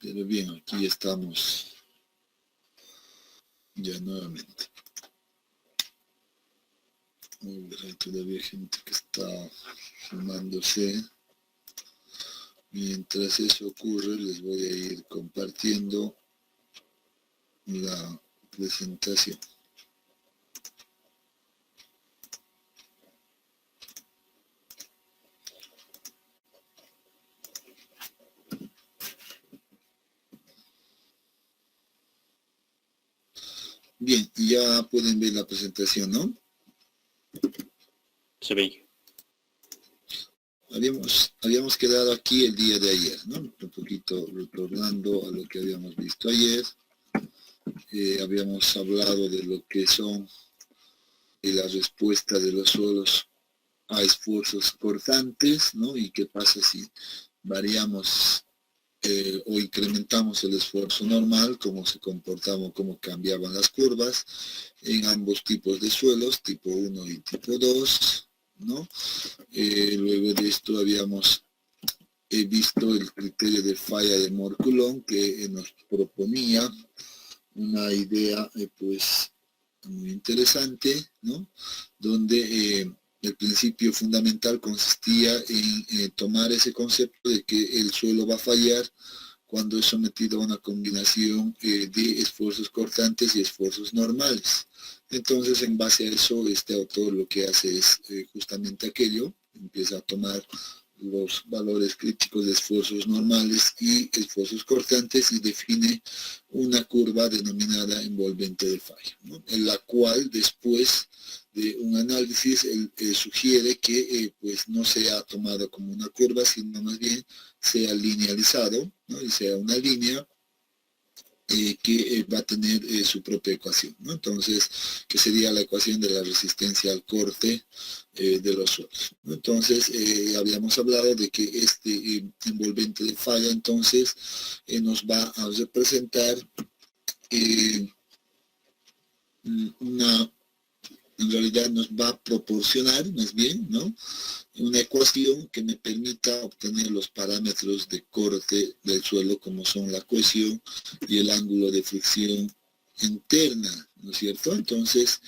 Pero bien, aquí estamos ya nuevamente. Hay todavía gente que está sumándose. Mientras eso ocurre, les voy a ir compartiendo la presentación. Bien, ya pueden ver la presentación, ¿no? Se ve. Habíamos quedado aquí el día de ayer, ¿no? Un poquito retornando a lo que habíamos visto ayer. Habíamos hablado de lo que son la respuesta de los suelos a esfuerzos cortantes, ¿no? Y qué pasa si variamos o incrementamos el esfuerzo normal, cómo se comportaban, cómo cambiaban las curvas en ambos tipos de suelos, tipo 1 y tipo 2, ¿no? Luego de esto habíamos visto el criterio de falla de Mohr-Coulomb, que nos proponía una idea pues muy interesante, ¿no? Donde el principio fundamental consistía en tomar ese concepto de que el suelo va a fallar cuando es sometido a una combinación de esfuerzos cortantes y esfuerzos normales. Entonces, en base a eso, este autor lo que hace es justamente aquello, empieza a tomar los valores críticos de esfuerzos normales y esfuerzos cortantes y define una curva denominada envolvente de falla, ¿no? En la cual después de un análisis él sugiere que pues no sea tomado como una curva, sino más bien sea linealizado, ¿no? Y sea una línea que va a tener su propia ecuación, ¿no? Entonces, que sería la ecuación de la resistencia al corte de los suelos, ¿no? Entonces, habíamos hablado de que este envolvente de falla, entonces, nos va a representar en realidad nos va a proporcionar, más bien, ¿no? Una ecuación que me permita obtener los parámetros de corte del suelo, como son la cohesión y el ángulo de fricción interna, ¿no es cierto? Entonces,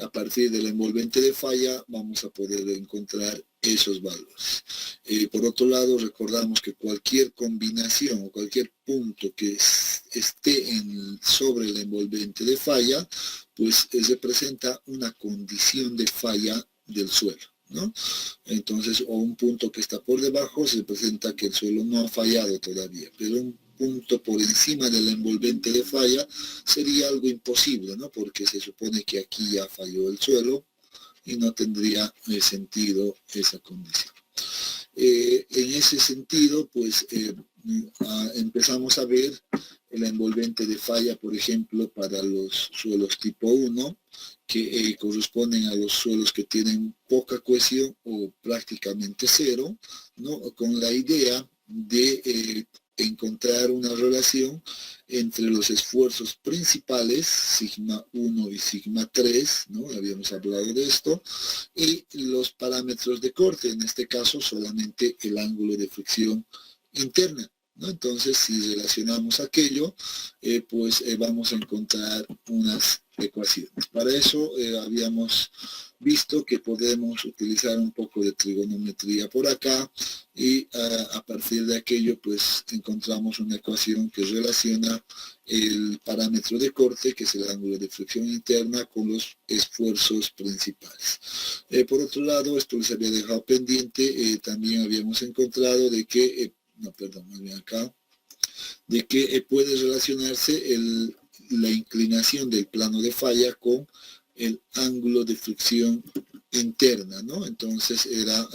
a partir del envolvente de falla, vamos a poder encontrar esos valores. Por otro lado, recordamos que cualquier combinación o cualquier punto que esté sobre el envolvente de falla, pues representa una condición de falla del suelo, ¿no? Entonces, o un punto que está por debajo se representa que el suelo no ha fallado todavía, pero un punto por encima del envolvente de falla sería algo imposible, ¿no? Porque se supone que aquí ya falló el suelo y no tendría sentido esa condición. En ese sentido, pues empezamos a ver el envolvente de falla, por ejemplo, para los suelos tipo 1, que corresponden a los suelos que tienen poca cohesión o prácticamente cero, ¿no? Con la idea de encontrar una relación entre los esfuerzos principales, sigma 1 y sigma 3, ¿no? Habíamos hablado de esto, y los parámetros de corte, en este caso solamente el ángulo de fricción interna, ¿no? Entonces, si relacionamos aquello, pues vamos a encontrar unas ecuaciones. Para eso habíamos visto que podemos utilizar un poco de trigonometría por acá y a partir de aquello pues encontramos una ecuación que relaciona el parámetro de corte, que es el ángulo de fricción interna, con los esfuerzos principales. Por otro lado, esto les había dejado pendiente, también habíamos encontrado de que, más bien acá, de que puede relacionarse la inclinación del plano de falla con el ángulo de fricción interna, ¿no? Entonces era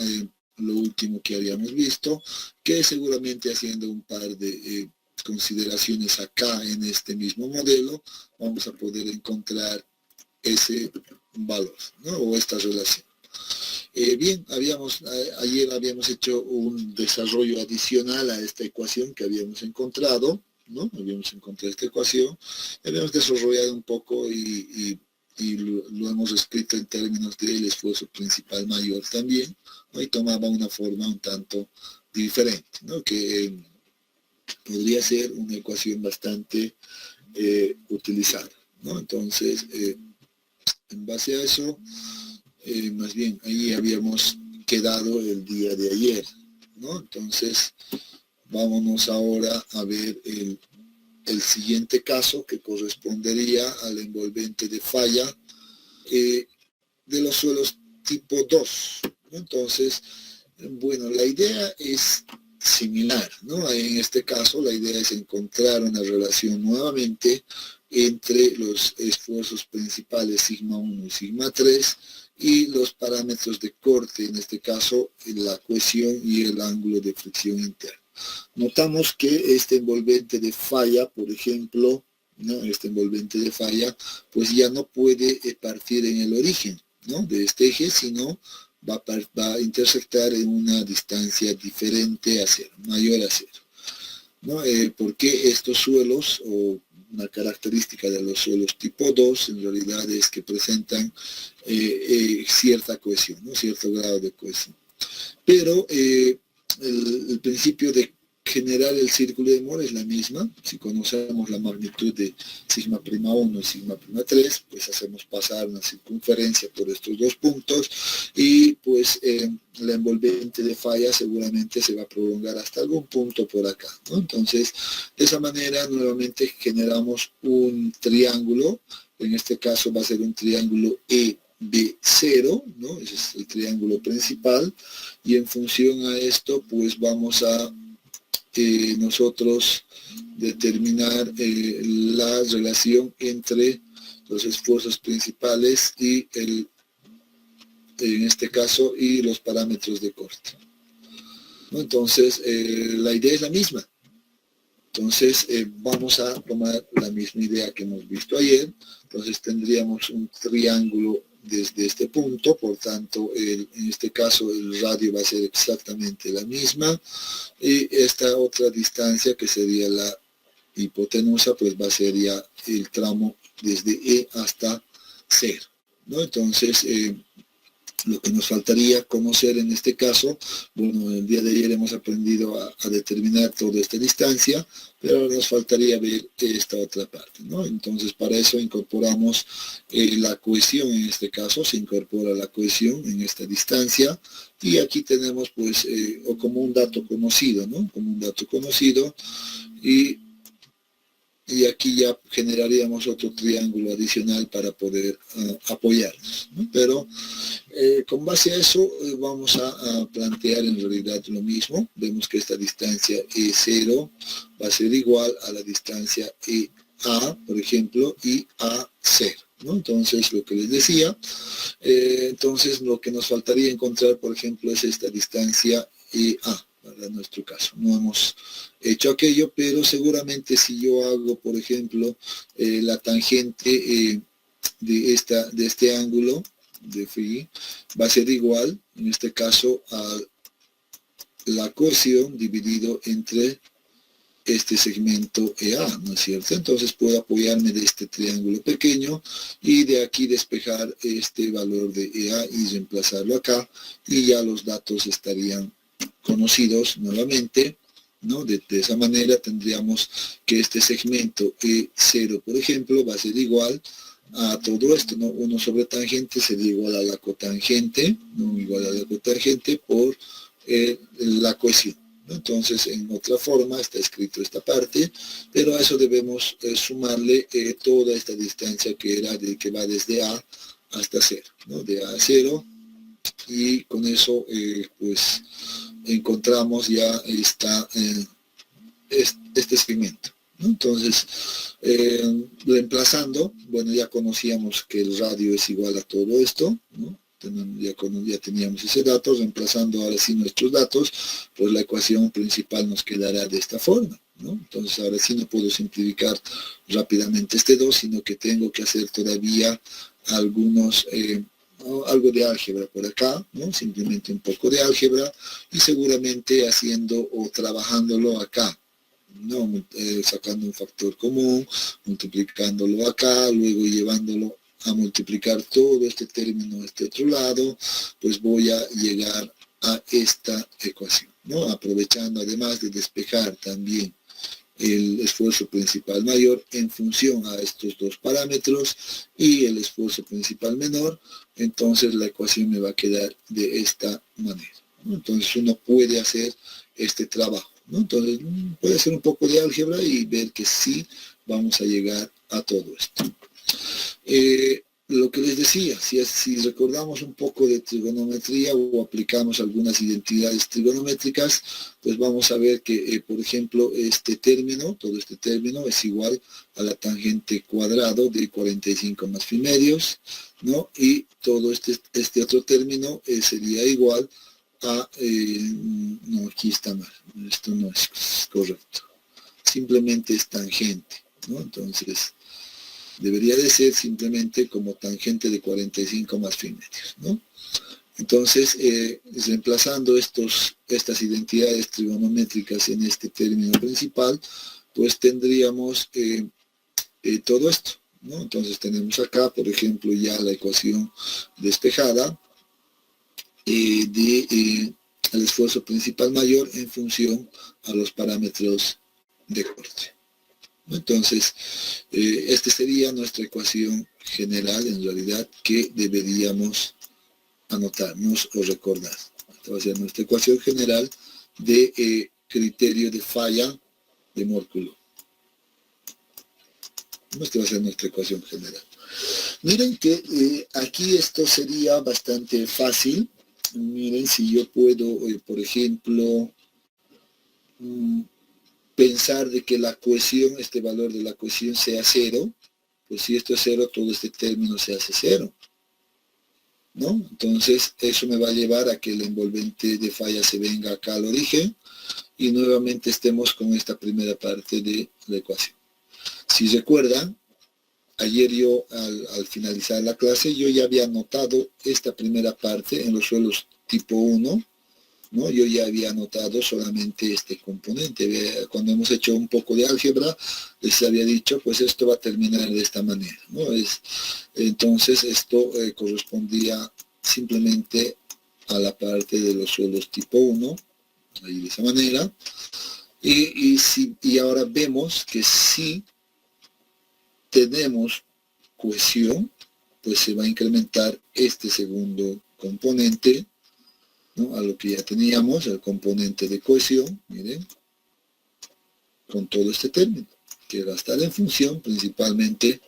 lo último que habíamos visto, que seguramente haciendo un par de consideraciones acá en este mismo modelo, vamos a poder encontrar ese valor, ¿no? O esta relación. Bien, ayer habíamos hecho un desarrollo adicional a esta ecuación que habíamos encontrado, ¿no? Habíamos encontrado esta ecuación, habíamos desarrollado un poco y lo hemos escrito en términos del esfuerzo principal mayor también, ¿no? Y tomaba una forma un tanto diferente, ¿no? Que podría ser una ecuación bastante utilizada, ¿no? Entonces, en base a eso, más bien, ahí habíamos quedado el día de ayer, ¿no? Entonces, vámonos ahora a ver el siguiente caso que correspondería al envolvente de falla de los suelos tipo 2, ¿no? Entonces, bueno, la idea es similar, ¿no? En este caso, la idea es encontrar una relación nuevamente entre los esfuerzos principales sigma 1 y sigma 3 y los parámetros de corte, en este caso, la cohesión y el ángulo de fricción interno. Notamos que este envolvente de falla, por ejemplo, ¿no? Este envolvente de falla, pues ya no puede partir en el origen, ¿no? De este eje, sino va a intersectar en una distancia diferente a cero, mayor a cero, ¿no? Porque estos suelos, o una característica de los suelos tipo 2, en realidad es que presentan cierta cohesión, ¿no? Cierto grado de cohesión. Pero el principio de generar el círculo de Moore es la misma. Si conocemos la magnitud de sigma prima 1 y sigma prima 3, pues hacemos pasar una circunferencia por estos dos puntos y pues la envolvente de falla seguramente se va a prolongar hasta algún punto por acá, ¿no? Entonces, de esa manera nuevamente generamos un triángulo. En este caso va a ser un triángulo EB0, ¿no? Ese es el triángulo principal, y en función a esto pues vamos a nosotros determinar la relación entre los esfuerzos principales y en este caso, y los parámetros de corte, ¿no? Entonces, la idea es la misma. Entonces, vamos a tomar la misma idea que hemos visto ayer. Entonces, tendríamos un triángulo desde este punto, por tanto, en este caso, el radio va a ser exactamente la misma. Y esta otra distancia, que sería la hipotenusa, pues va a ser ya el tramo desde E hasta 0, ¿no? Entonces, lo que nos faltaría conocer en este caso, bueno, el día de ayer hemos aprendido a determinar toda esta distancia, pero nos faltaría ver esta otra parte, ¿no? Entonces, para eso incorporamos la cohesión, en este caso, se incorpora la cohesión en esta distancia, y aquí tenemos, pues, o como un dato conocido, ¿no? Como un dato conocido, y aquí ya generaríamos otro triángulo adicional para poder apoyarnos, ¿no? Pero con base a eso vamos a plantear en realidad lo mismo. Vemos que esta distancia E0 va a ser igual a la distancia EA, por ejemplo, y A0, ¿no? Entonces, lo que les decía, entonces lo que nos faltaría encontrar, por ejemplo, es esta distancia EA. En nuestro caso no hemos hecho aquello, pero seguramente si yo hago, por ejemplo, la tangente de este ángulo de phi, va a ser igual, en este caso, a la cohesión dividido entre este segmento EA, ¿no es cierto? Entonces puedo apoyarme de este triángulo pequeño y de aquí despejar este valor de EA y reemplazarlo acá, y ya los datos estarían conocidos nuevamente, ¿no? De esa manera tendríamos que este segmento E0, por ejemplo, va a ser igual a todo esto, ¿no? 1 sobre tangente sería igual a la cotangente, ¿no? Igual a la cotangente por la cohesión, ¿no? Entonces, en otra forma está escrito esta parte, pero a eso debemos sumarle toda esta distancia que va desde A hasta 0, ¿no? De A a 0, y con eso pues encontramos ya este segmento, ¿no? Entonces, reemplazando, bueno, ya conocíamos que el radio es igual a todo esto, ¿no? Ya teníamos ese dato. Reemplazando ahora sí nuestros datos, pues la ecuación principal nos quedará de esta forma, ¿no? Entonces, ahora sí no puedo simplificar rápidamente este 2, sino que tengo que hacer todavía algunos algo de álgebra por acá, ¿no? Simplemente un poco de álgebra, y seguramente haciendo o trabajándolo acá, ¿no? Sacando un factor común, multiplicándolo acá, luego llevándolo a multiplicar todo este término a este otro lado, pues voy a llegar a esta ecuación, ¿no? Aprovechando además de despejar también el esfuerzo principal mayor en función a estos dos parámetros y el esfuerzo principal menor, entonces la ecuación me va a quedar de esta manera, ¿no? Entonces uno puede hacer este trabajo, ¿no? Entonces puede hacer un poco de álgebra y ver que sí vamos a llegar a todo esto. Lo que les decía, si recordamos un poco de trigonometría o aplicamos algunas identidades trigonométricas, pues vamos a ver que, por ejemplo, todo este término es igual a la tangente cuadrado de 45 más phi medios, ¿no? Y todo este otro término sería igual a, no, aquí está mal, esto no es correcto, simplemente es tangente, ¿no? Entonces, debería de ser simplemente como tangente de 45 más phi medios, ¿no? Entonces, reemplazando estas identidades trigonométricas en este término principal, pues tendríamos todo esto, ¿no? Entonces tenemos acá, por ejemplo, ya la ecuación despejada el esfuerzo principal mayor en función a los parámetros de corte. Entonces, esta sería nuestra ecuación general, en realidad, que deberíamos anotarnos o recordar. Esta va a ser nuestra ecuación general de criterio de falla de Moore-Coulomb. Esta va a ser nuestra ecuación general. Miren que aquí esto sería bastante fácil. Miren, si yo puedo, por ejemplo, pensar de que la cohesión, este valor de la cohesión sea 0, pues si esto es 0, todo este término se hace 0, ¿no? Entonces, eso me va a llevar a que el envolvente de falla se venga acá al origen y nuevamente estemos con esta primera parte de la ecuación. Si recuerdan, ayer yo, al finalizar la clase, yo ya había anotado esta primera parte en los suelos tipo 1, ¿no? Yo ya había anotado solamente este componente. Cuando hemos hecho un poco de álgebra, les había dicho, pues esto va a terminar de esta manera, ¿no? Entonces, esto correspondía simplemente a la parte de los suelos tipo 1, ahí de esa manera. Y ahora vemos que si tenemos cohesión, pues se va a incrementar este segundo componente, ¿no? A lo que ya teníamos, el componente de cohesión, miren, con todo este término, que va a estar en función principalmente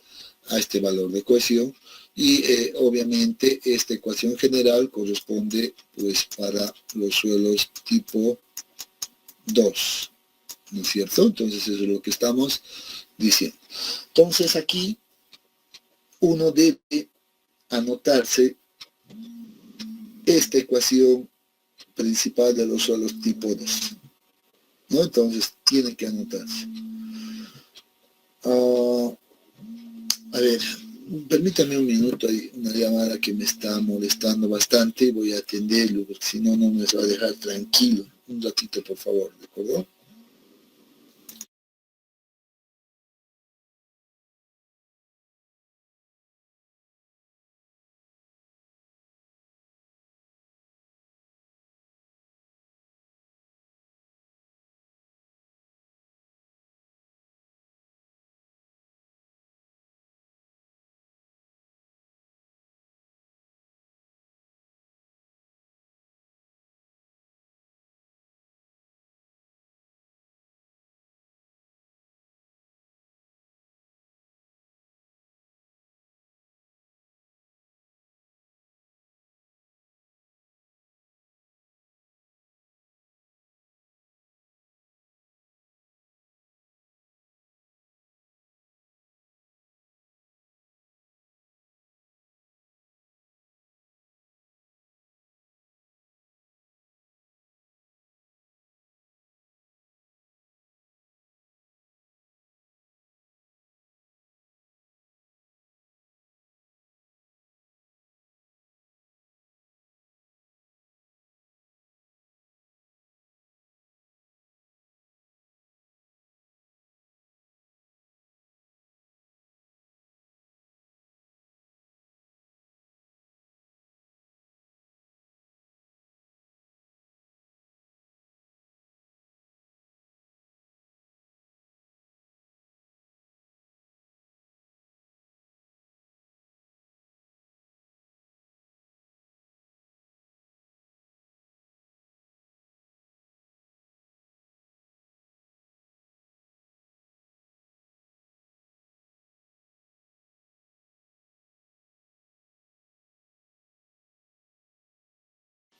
a este valor de cohesión y obviamente esta ecuación general corresponde pues para los suelos tipo 2, ¿no es cierto? Entonces eso es lo que estamos diciendo. Entonces aquí uno debe anotarse esta ecuación principal de los suelos tipo 2, ¿no? Entonces tiene que anotarse. A ver, permítame un minuto, hay una llamada que me está molestando bastante y voy a atenderlo, porque si no, no me va a dejar tranquilo. Un ratito, por favor, ¿de acuerdo?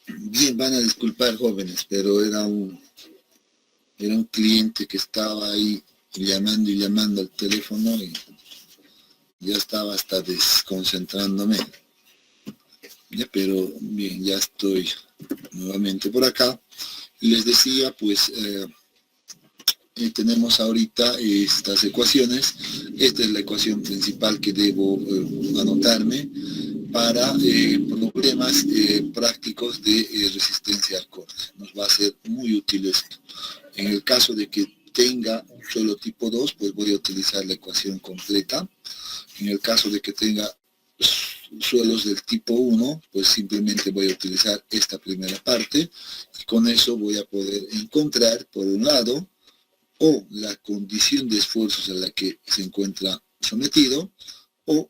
Bien, van a disculpar jóvenes, pero era un cliente que estaba ahí llamando y llamando al teléfono y ya estaba hasta desconcentrándome. Ya, pero bien, ya estoy nuevamente por acá. Les decía, pues, tenemos ahorita estas ecuaciones. Esta es la ecuación principal que debo anotarme para problemas prácticos de resistencia al corte. Nos va a ser muy útil esto. En el caso de que tenga un suelo tipo 2, pues voy a utilizar la ecuación completa. En el caso de que tenga suelos del tipo 1, pues simplemente voy a utilizar esta primera parte y con eso voy a poder encontrar, por un lado, o la condición de esfuerzos a la que se encuentra sometido o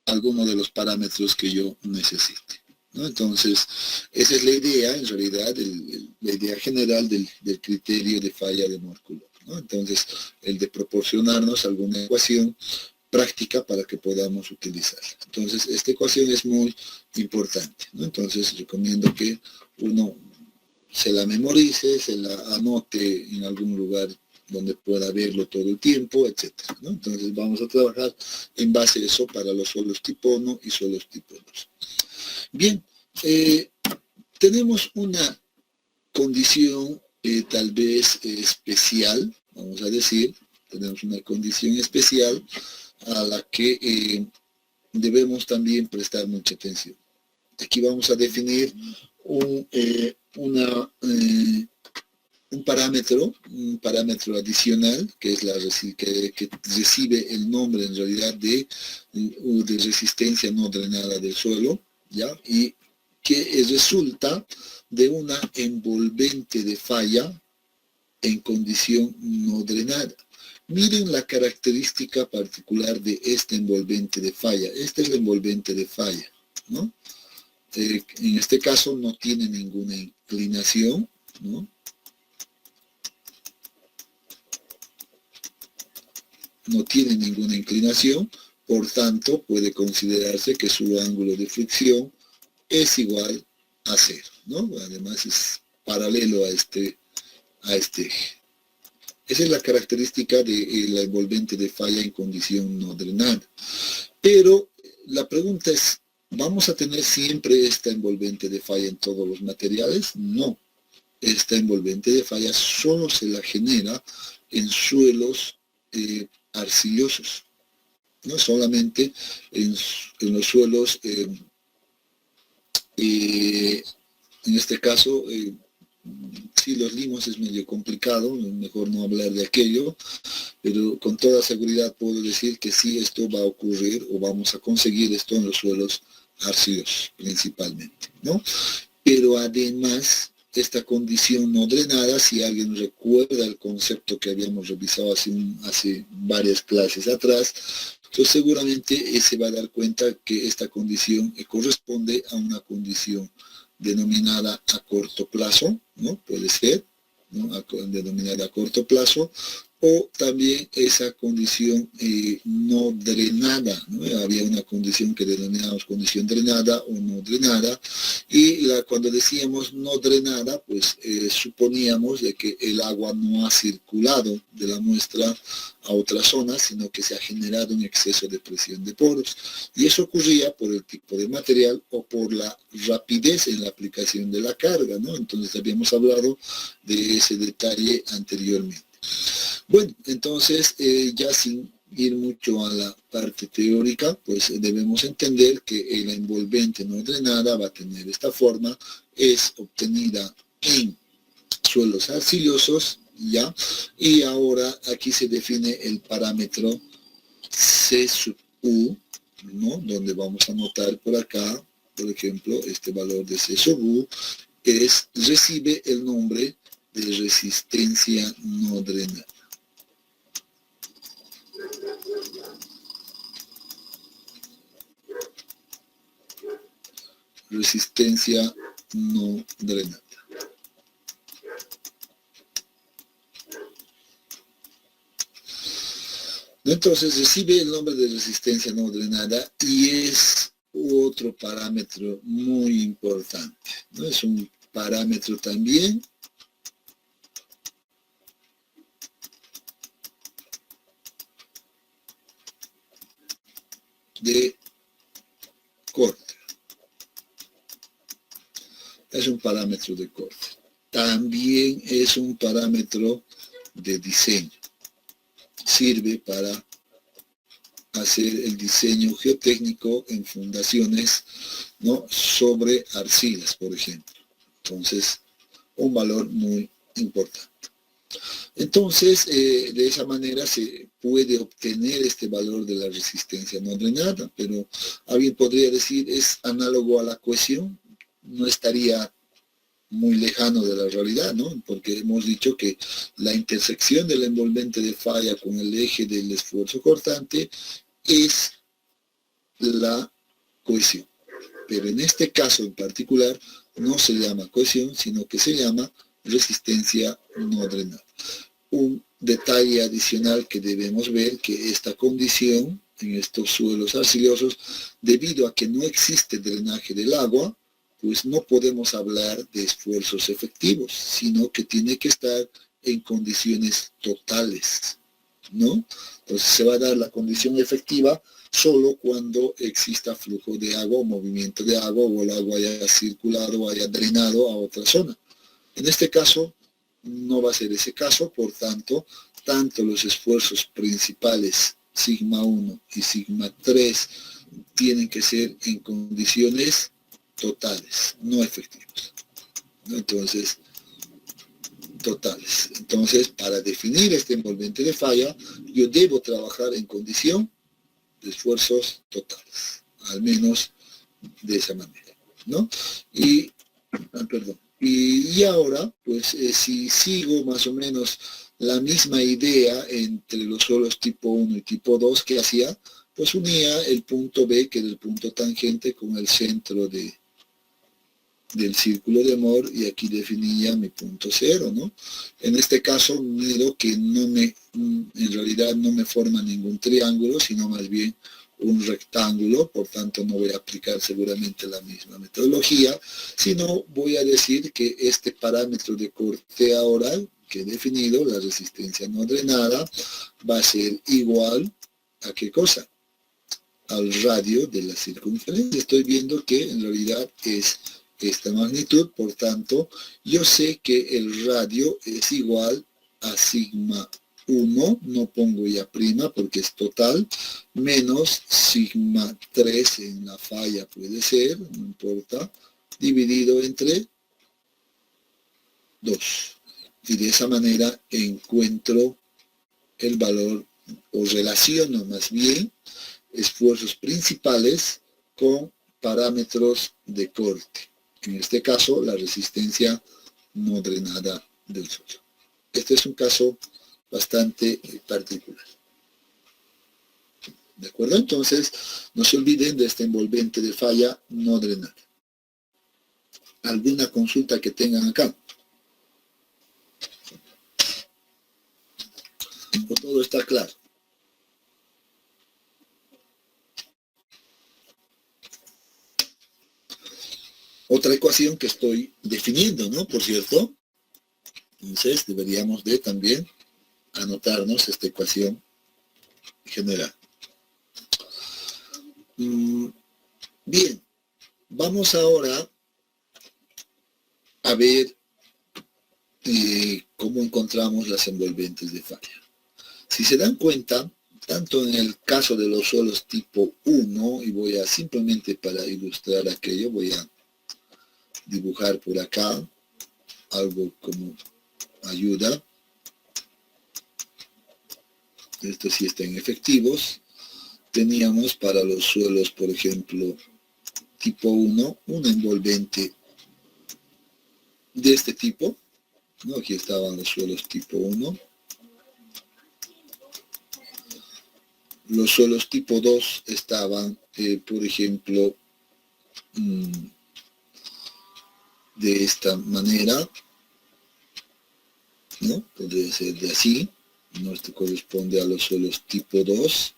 alguno de los parámetros que yo necesite, ¿no? Entonces, esa es la idea, en realidad, la idea general del criterio de falla de Moore-Coulomb, ¿no? Entonces, el de proporcionarnos alguna ecuación práctica para que podamos utilizarla. Entonces, esta ecuación es muy importante, ¿no? Entonces, recomiendo que uno se la memorice, se la anote en algún lugar donde pueda verlo todo el tiempo, etcétera, ¿no? Entonces vamos a trabajar en base a eso para los suelos tipo 1 y suelos tipo 2. Bien, tenemos una condición tal vez especial, vamos a decir, tenemos una condición especial a la que debemos también prestar mucha atención. Aquí vamos a definir un parámetro adicional que es que recibe el nombre en realidad de resistencia no drenada del suelo, ¿ya? Y que resulta de una envolvente de falla en condición no drenada. Miren la característica particular de esta envolvente de falla. Esta es la envolvente de falla, ¿no? En este caso no tiene ninguna inclinación, ¿no? No tiene ninguna inclinación, por tanto puede considerarse que su ángulo de fricción es igual a 0, ¿no? Además es paralelo a este eje. Esa es la característica de la envolvente de falla en condición no drenada. Pero la pregunta es, ¿vamos a tener siempre esta envolvente de falla en todos los materiales? No. Esta envolvente de falla solo se la genera en suelos arcillosos, no solamente en los suelos, en este caso, sí, los limos es medio complicado, mejor no hablar de aquello, pero con toda seguridad puedo decir que sí, esto va a ocurrir o vamos a conseguir esto en los suelos arcillosos principalmente, ¿no? Pero además, esta condición no drenada, si alguien recuerda el concepto que habíamos revisado hace varias clases atrás, entonces seguramente se va a dar cuenta que esta condición corresponde a una condición denominada a corto plazo, ¿no? Puede ser, ¿no? Denominada a corto plazo, o también esa condición no drenada, ¿no? Había una condición que denominamos condición drenada o no drenada, y cuando decíamos no drenada, pues suponíamos de que el agua no ha circulado de la muestra a otras zonas, sino que se ha generado un exceso de presión de poros, y eso ocurría por el tipo de material o por la rapidez en la aplicación de la carga, ¿no? Entonces habíamos hablado de ese detalle anteriormente. Bueno, entonces ya sin ir mucho a la parte teórica, pues debemos entender que la envolvente no drenada va a tener esta forma, es obtenida en suelos arcillosos, ¿ya? Y ahora aquí se define el parámetro C sub U, ¿no? Donde vamos a anotar por acá, por ejemplo, este valor de C sub U recibe el nombre de resistencia no drenada. Resistencia no drenada. Entonces recibe el nombre de resistencia no drenada y es otro parámetro muy importante, ¿no? Es un parámetro también de corte. Es un parámetro de corte. También es un parámetro de diseño. Sirve para hacer el diseño geotécnico en fundaciones, ¿no? Sobre arcilas, por ejemplo. Entonces, un valor muy importante. Entonces, de esa manera se puede obtener este valor de la resistencia no drenada, pero alguien podría decir, es análogo a la cohesión, no estaría muy lejano de la realidad, ¿no? Porque hemos dicho que la intersección del envolvente de falla con el eje del esfuerzo cortante es la cohesión. Pero en este caso en particular no se llama cohesión, sino que se llama resistencia no drenada. Un detalle adicional que debemos ver, que esta condición en estos suelos arcillosos, debido a que no existe drenaje del agua, pues no podemos hablar de esfuerzos efectivos, sino que tiene que estar en condiciones totales, ¿no? Entonces se va a dar la condición efectiva solo cuando exista flujo de agua o movimiento de agua o el agua haya circulado o haya drenado a otra zona. En este caso no va a ser ese caso, por tanto, tanto los esfuerzos principales sigma 1 y sigma 3 tienen que ser en condiciones totales, no efectivos. Entonces, totales. Entonces, para definir este envolvente de falla, yo debo trabajar en condición de esfuerzos totales, al menos de esa manera, ¿no? Y ahora, pues, si sigo más o menos la misma idea entre los suelos tipo 1 y tipo 2 que hacía, pues unía el punto B, que era el punto tangente, con el centro del círculo de Mohr, y aquí definía mi punto 0, ¿no? En este caso, miro que en realidad no me forma ningún triángulo, sino más bien un rectángulo, por tanto no voy a aplicar seguramente la misma metodología, sino voy a decir que este parámetro de corte ahora que he definido, la resistencia no drenada, va a ser igual a ¿qué cosa? Al radio de la circunferencia. Estoy viendo que en realidad es esta magnitud, por tanto, yo sé que el radio es igual a sigma 1, no pongo ya prima porque es total, menos sigma 3 en la falla puede ser, no importa, dividido entre 2. Y de esa manera encuentro el valor, o relaciono más bien, esfuerzos principales con parámetros de corte. En este caso, la resistencia no drenada del suelo. Este es un caso bastante particular. ¿De acuerdo? Entonces, no se olviden de este envolvente de falla no drenada. ¿Alguna consulta que tengan acá? ¿O todo está claro? Otra ecuación que estoy definiendo, ¿no? Por cierto. Entonces, deberíamos de también anotarnos esta ecuación general. Bien, vamos ahora a ver cómo encontramos las envolventes de falla. Si se dan cuenta, tanto en el caso de los suelos tipo 1, y voy a simplemente para ilustrar aquello, voy a dibujar por acá algo como ayuda. Esto sí está en efectivos. Teníamos para los suelos, por ejemplo, tipo 1, un envolvente de este tipo, ¿no? Aquí estaban los suelos tipo 1. Los suelos tipo 2 estaban, por ejemplo, de esta manera, ¿no? Podría ser de así, ¿no? Esto corresponde a los suelos tipo 2.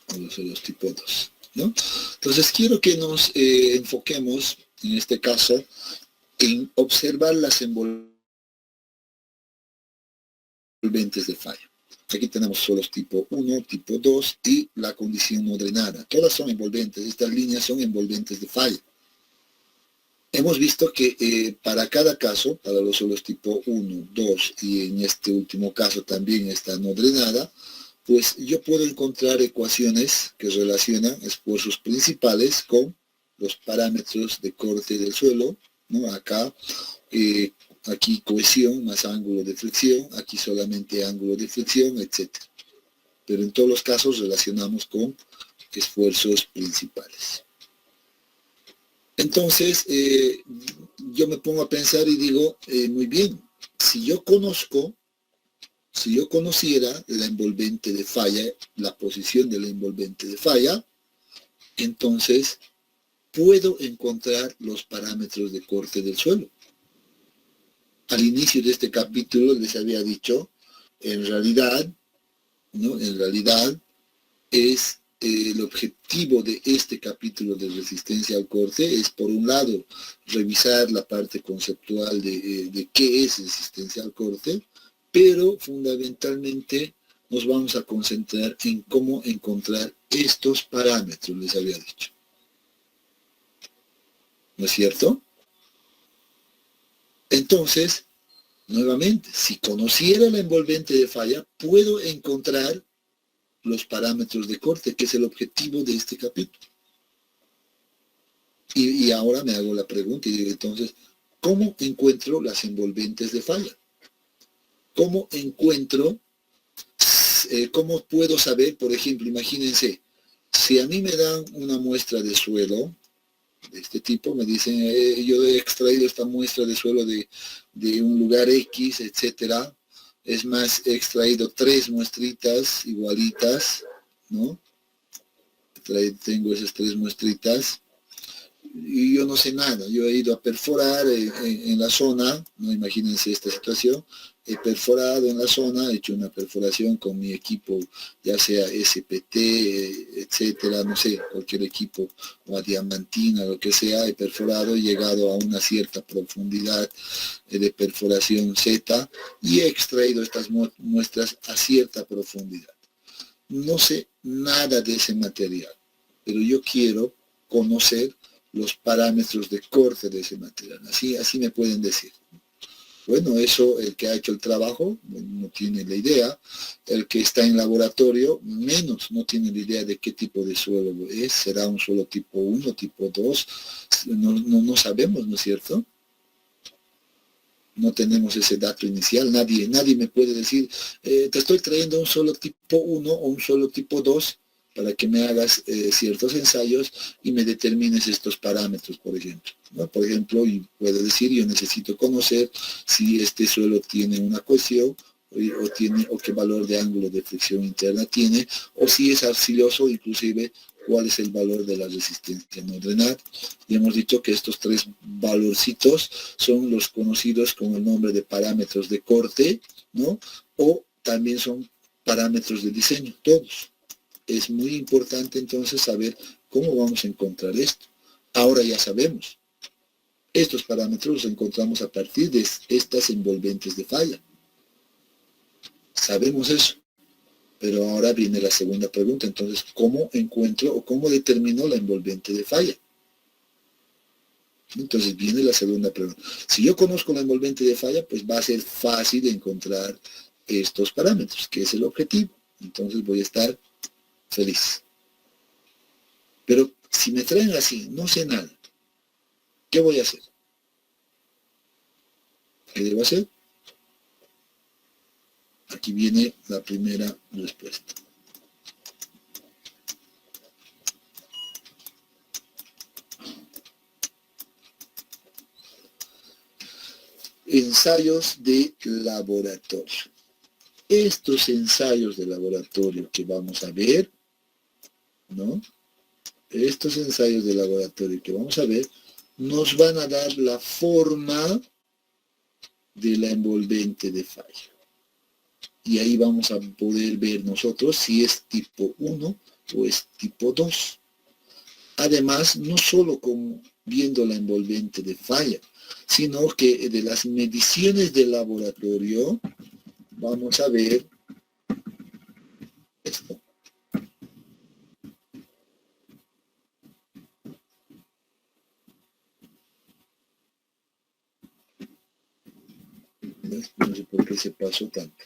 A los suelos tipo 2. ¿no? Entonces quiero que nos enfoquemos, en este caso, en observar las envolventes de falla. Aquí tenemos suelos tipo 1, tipo 2 y la condición no drenada. Todas son envolventes, estas líneas son envolventes de falla. Hemos visto que para cada caso, para los suelos tipo 1, 2 y en este último caso también está no drenada, pues yo puedo encontrar ecuaciones que relacionan esfuerzos principales con los parámetros de corte del suelo, ¿no? Acá, aquí cohesión más ángulo de flexión, aquí solamente ángulo de flexión, etc. Pero en todos los casos relacionamos con esfuerzos principales. Entonces, yo me pongo a pensar y digo, muy bien, si yo conociera la envolvente de falla, la posición de la envolvente de falla, entonces puedo encontrar los parámetros de corte del suelo. Al inicio de este capítulo les había dicho, en realidad, ¿no? En realidad es el objetivo de este capítulo de resistencia al corte es, por un lado, revisar la parte conceptual de qué es resistencia al corte, pero fundamentalmente nos vamos a concentrar en cómo encontrar estos parámetros, les había dicho. ¿No es cierto? Entonces, nuevamente, si conociera la envolvente de falla, puedo encontrar los parámetros de corte, que es el objetivo de este capítulo. Y ahora me hago la pregunta y digo, entonces, ¿cómo encuentro las envolventes de falla? ¿Cómo encuentro, cómo puedo saber, por ejemplo, imagínense, si a mí me dan una muestra de suelo, de este tipo, me dicen, yo he extraído esta muestra de suelo de un lugar X, etcétera, es más, he extraído 3 muestritas igualitas, ¿no? Tengo esas 3 muestritas, y yo no sé nada, yo he ido a perforar en la zona, no imagínense esta situación, he perforado en la zona, he hecho una perforación con mi equipo, ya sea SPT, etcétera, no sé, cualquier equipo, o a diamantina, lo que sea, he perforado, he llegado a una cierta profundidad de perforación Z y he extraído estas muestras a cierta profundidad. No sé nada de ese material, pero yo quiero conocer los parámetros de corte de ese material. Así me pueden decir. Bueno, eso el que ha hecho el trabajo no tiene la idea. El que está en laboratorio menos no tiene la idea de qué tipo de suelo es. ¿Será un suelo tipo 1, tipo 2? No sabemos, ¿no es cierto? No tenemos ese dato inicial. Nadie me puede decir, te estoy trayendo un suelo tipo 1 o un suelo tipo 2 para que me hagas ciertos ensayos y me determines estos parámetros, por ejemplo. ¿No? Por ejemplo, y puedo decir, yo necesito conocer si este suelo tiene una cohesión o qué valor de ángulo de flexión interna tiene, o si es arcilloso, inclusive cuál es el valor de la resistencia no drenada. Y hemos dicho que estos 3 valorcitos son los conocidos con el nombre de parámetros de corte, ¿no? O también son parámetros de diseño, todos. Es muy importante entonces saber cómo vamos a encontrar esto. Ahora ya sabemos. Estos parámetros los encontramos a partir de estas envolventes de falla. Sabemos eso. Pero ahora viene la segunda pregunta. Entonces, ¿cómo encuentro o cómo determino la envolvente de falla? Entonces viene la segunda pregunta. Si yo conozco la envolvente de falla, pues va a ser fácil encontrar estos parámetros, que es el objetivo. Entonces voy a estar feliz. Pero si me traen así, no sé nada, ¿qué voy a hacer? ¿Qué debo hacer? Aquí viene la primera respuesta. Ensayos de laboratorio. Estos ensayos de laboratorio que vamos a ver, ¿no? Estos ensayos de laboratorio que vamos a ver nos van a dar la forma de la envolvente de falla. Y ahí vamos a poder ver nosotros si es tipo 1 o es tipo 2. Además, no solo como viendo la envolvente de falla, sino que de las mediciones del laboratorio vamos a ver esto. No sé por qué se pasó tanto.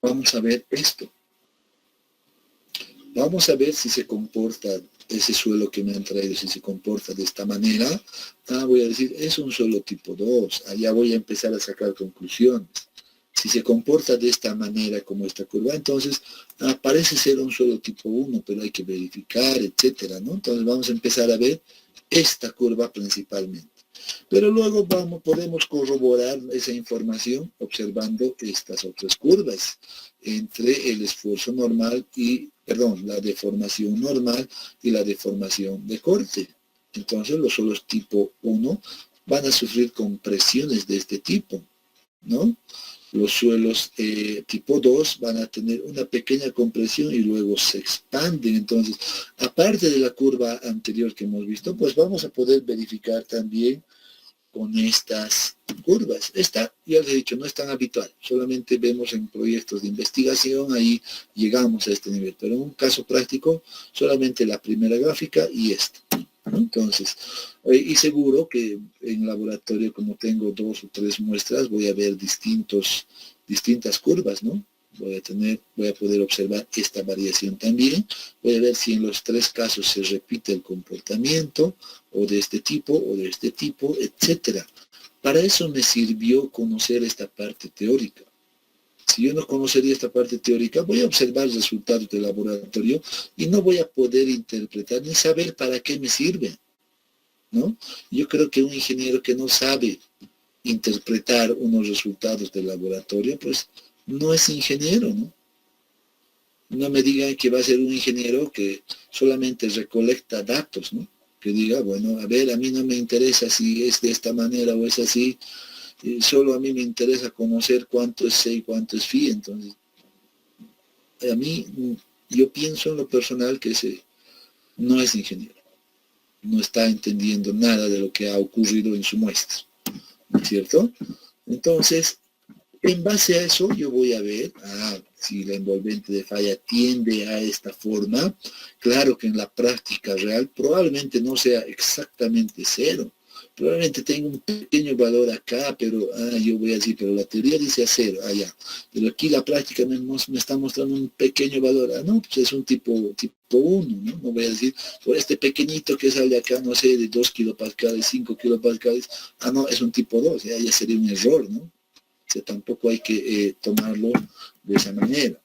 Vamos a ver esto. Vamos a ver si se comporta ese suelo que me han traído, si se comporta de esta manera. Voy a decir, es un suelo tipo 2. Allá voy a empezar a sacar conclusiones. Si se comporta de esta manera como esta curva, entonces parece ser un suelo tipo 1, pero hay que verificar, etcétera, ¿no? Entonces vamos a empezar a ver esta curva principalmente. Pero luego podemos corroborar esa información observando estas otras curvas entre el esfuerzo normal y, la deformación normal y la deformación de corte. Entonces los suelos tipo 1 van a sufrir compresiones de este tipo, ¿no? Los suelos tipo 2 van a tener una pequeña compresión y luego se expanden. Entonces, aparte de la curva anterior que hemos visto, pues vamos a poder verificar también con estas curvas. Esta, ya les he dicho, no es tan habitual. Solamente vemos en proyectos de investigación, ahí llegamos a este nivel. Pero en un caso práctico, solamente la primera gráfica y esta, ¿no? Entonces, y seguro que en laboratorio, como tengo 2 o 3 muestras, voy a ver distintas curvas, ¿no? Voy a poder observar esta variación también. Voy a ver si en los 3 casos se repite el comportamiento, o de este tipo, etcétera. Para eso me sirvió conocer esta parte teórica. Si yo no conocería esta parte teórica, voy a observar resultados del laboratorio y no voy a poder interpretar ni saber para qué me sirve, ¿no? Yo creo que un ingeniero que no sabe interpretar unos resultados del laboratorio, pues no es ingeniero, ¿no? No me digan que va a ser un ingeniero que solamente recolecta datos, ¿no? Que diga, bueno, a ver, a mí no me interesa si es de esta manera o es así, solo a mí me interesa conocer cuánto es C y cuánto es Phi. Entonces, a mí, yo pienso en lo personal que ese no es ingeniero, no está entendiendo nada de lo que ha ocurrido en su muestra, ¿no es cierto? Entonces, en base a eso yo voy a ver si la envolvente de falla tiende a esta forma. Claro que en la práctica real probablemente no sea exactamente 0. Probablemente tenga un pequeño valor acá, pero yo voy a decir, pero la teoría dice a 0, ya. Pero aquí la práctica me está mostrando un pequeño valor. No, pues es un tipo 1, ¿no? No voy a decir, por este pequeñito que sale acá, no sé, de 2 kilopascales, 5 kilopascales, no, es un tipo 2, ya sería un error, ¿no? O sea, tampoco hay que tomarlo de esa manera.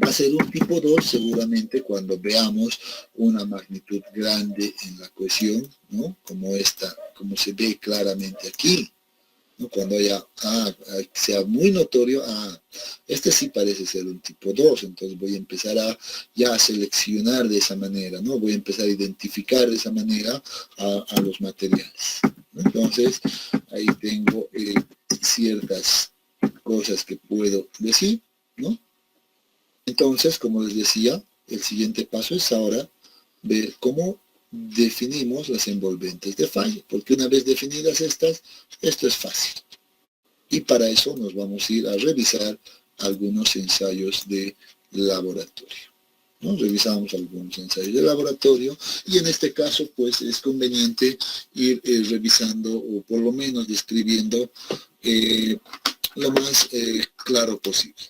Va a ser un tipo 2 seguramente cuando veamos una magnitud grande en la cohesión, ¿no? Como esta, como se ve claramente aquí, ¿no? Cuando sea muy notorio, este sí parece ser un tipo 2, entonces voy a empezar a seleccionar de esa manera, ¿no? Voy a empezar a identificar de esa manera a los materiales, ¿no? Entonces, ahí tengo ciertas cosas que puedo decir, ¿no? Entonces, como les decía, el siguiente paso es ahora ver cómo definimos las envolventes de falla, porque una vez definidas estas, esto es fácil. Y para eso nos vamos a ir a revisar algunos ensayos de laboratorio, ¿no? Revisamos algunos ensayos de laboratorio y en este caso pues es conveniente ir revisando o por lo menos describiendo lo más claro posible.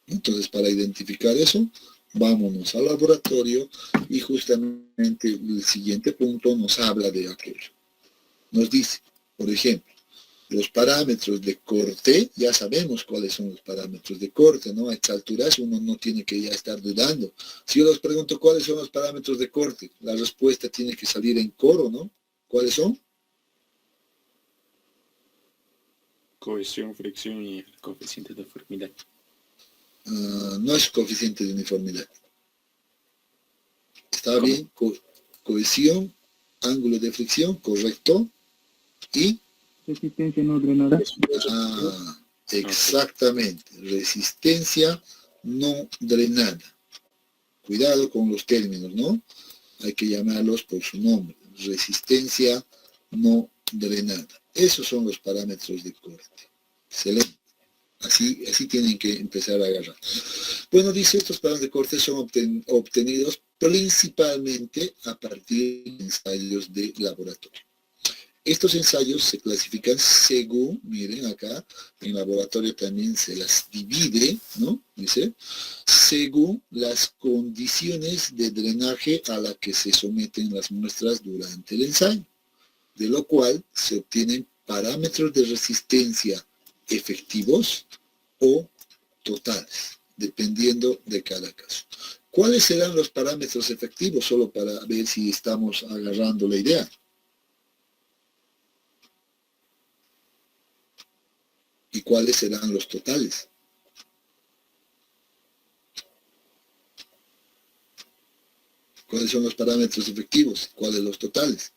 Entonces, para identificar eso, vámonos al laboratorio y justamente el siguiente punto nos habla de aquello. Nos dice, por ejemplo, los parámetros de corte, ya sabemos cuáles son los parámetros de corte, ¿no? A estas alturas uno no tiene que ya estar dudando. Si yo les pregunto cuáles son los parámetros de corte, la respuesta tiene que salir en coro, ¿no? ¿Cuáles son? Cohesión, fricción y el coeficiente de uniformidad. No es coeficiente de uniformidad. ¿Está ¿Cómo? bien? Cohesión, ángulo de fricción, correcto. Y Resistencia no drenada. exactamente, resistencia no drenada. Cuidado con los términos, ¿no? Hay que llamarlos por su nombre. Resistencia no drenada. Esos son los parámetros de corte. Excelente. Así tienen que empezar a agarrar. Bueno, dice, estos parámetros de corte son obtenidos principalmente a partir de ensayos de laboratorio. Estos ensayos se clasifican según, miren acá, en laboratorio también se las divide, ¿no? Dice, según las condiciones de drenaje a las que se someten las muestras durante el ensayo, de lo cual se obtienen parámetros de resistencia efectivos o totales, dependiendo de cada caso. ¿Cuáles serán los parámetros efectivos? Solo para ver si estamos agarrando la idea. ¿Y cuáles serán los totales? ¿Cuáles son los parámetros efectivos? ¿Cuáles los totales?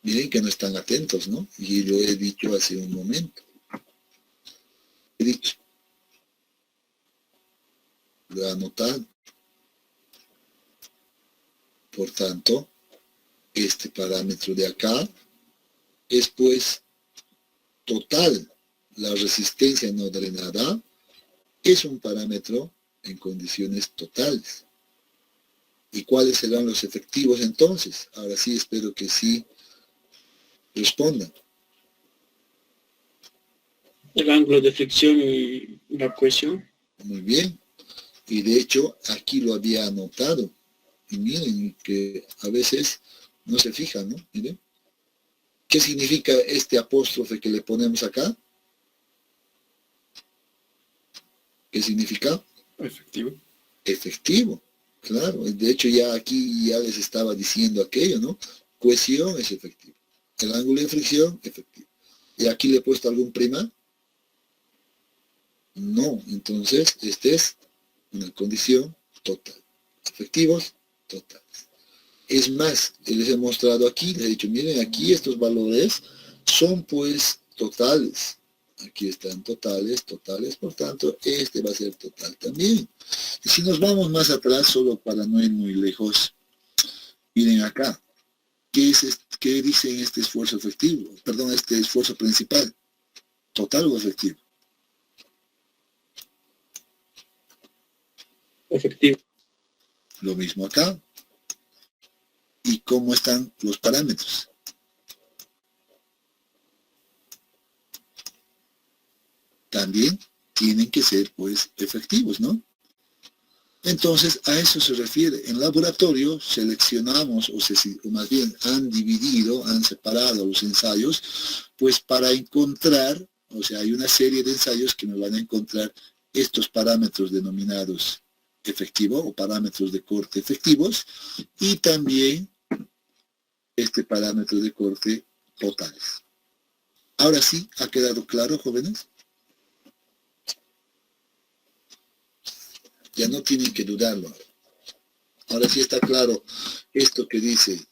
Miren que no están atentos, ¿no? Y lo he dicho hace un momento. He dicho. Lo he anotado. Por tanto, este parámetro de acá es pues total. La resistencia no drenada es un parámetro en condiciones totales. ¿Y cuáles serán los efectivos entonces? Ahora sí, espero que sí respondan. El ángulo de fricción y la cohesión. Muy bien. Y de hecho, aquí lo había anotado. Y miren que a veces no se fijan, ¿no? Miren. ¿Qué significa este apóstrofe que le ponemos acá? ¿Qué significa? Efectivo. Efectivo, claro. De hecho, ya aquí ya les estaba diciendo aquello, ¿no? Cohesión es efectivo. El ángulo de fricción, efectivo. ¿Y aquí le he puesto algún prima? No. Entonces, esta es una condición total. Efectivos, totales. Es más, les he mostrado aquí, les he dicho, miren, aquí estos valores son pues totales. Aquí están totales, por tanto, este va a ser total también. Y si nos vamos más atrás, solo para no ir muy lejos, miren acá, ¿qué dice en este esfuerzo efectivo? Perdón, este esfuerzo principal, total o efectivo. Efectivo. Lo mismo acá. ¿Y cómo están los parámetros? También tienen que ser, pues, efectivos, ¿no? Entonces, a eso se refiere. En laboratorio seleccionamos, o más bien han separado los ensayos, pues para encontrar, o sea, hay una serie de ensayos que me van a encontrar estos parámetros denominados efectivo o parámetros de corte efectivos y también este parámetro de corte totales. Ahora sí, ¿ha quedado claro, jóvenes? Ya no tienen que dudarlo. Ahora sí está claro esto que dice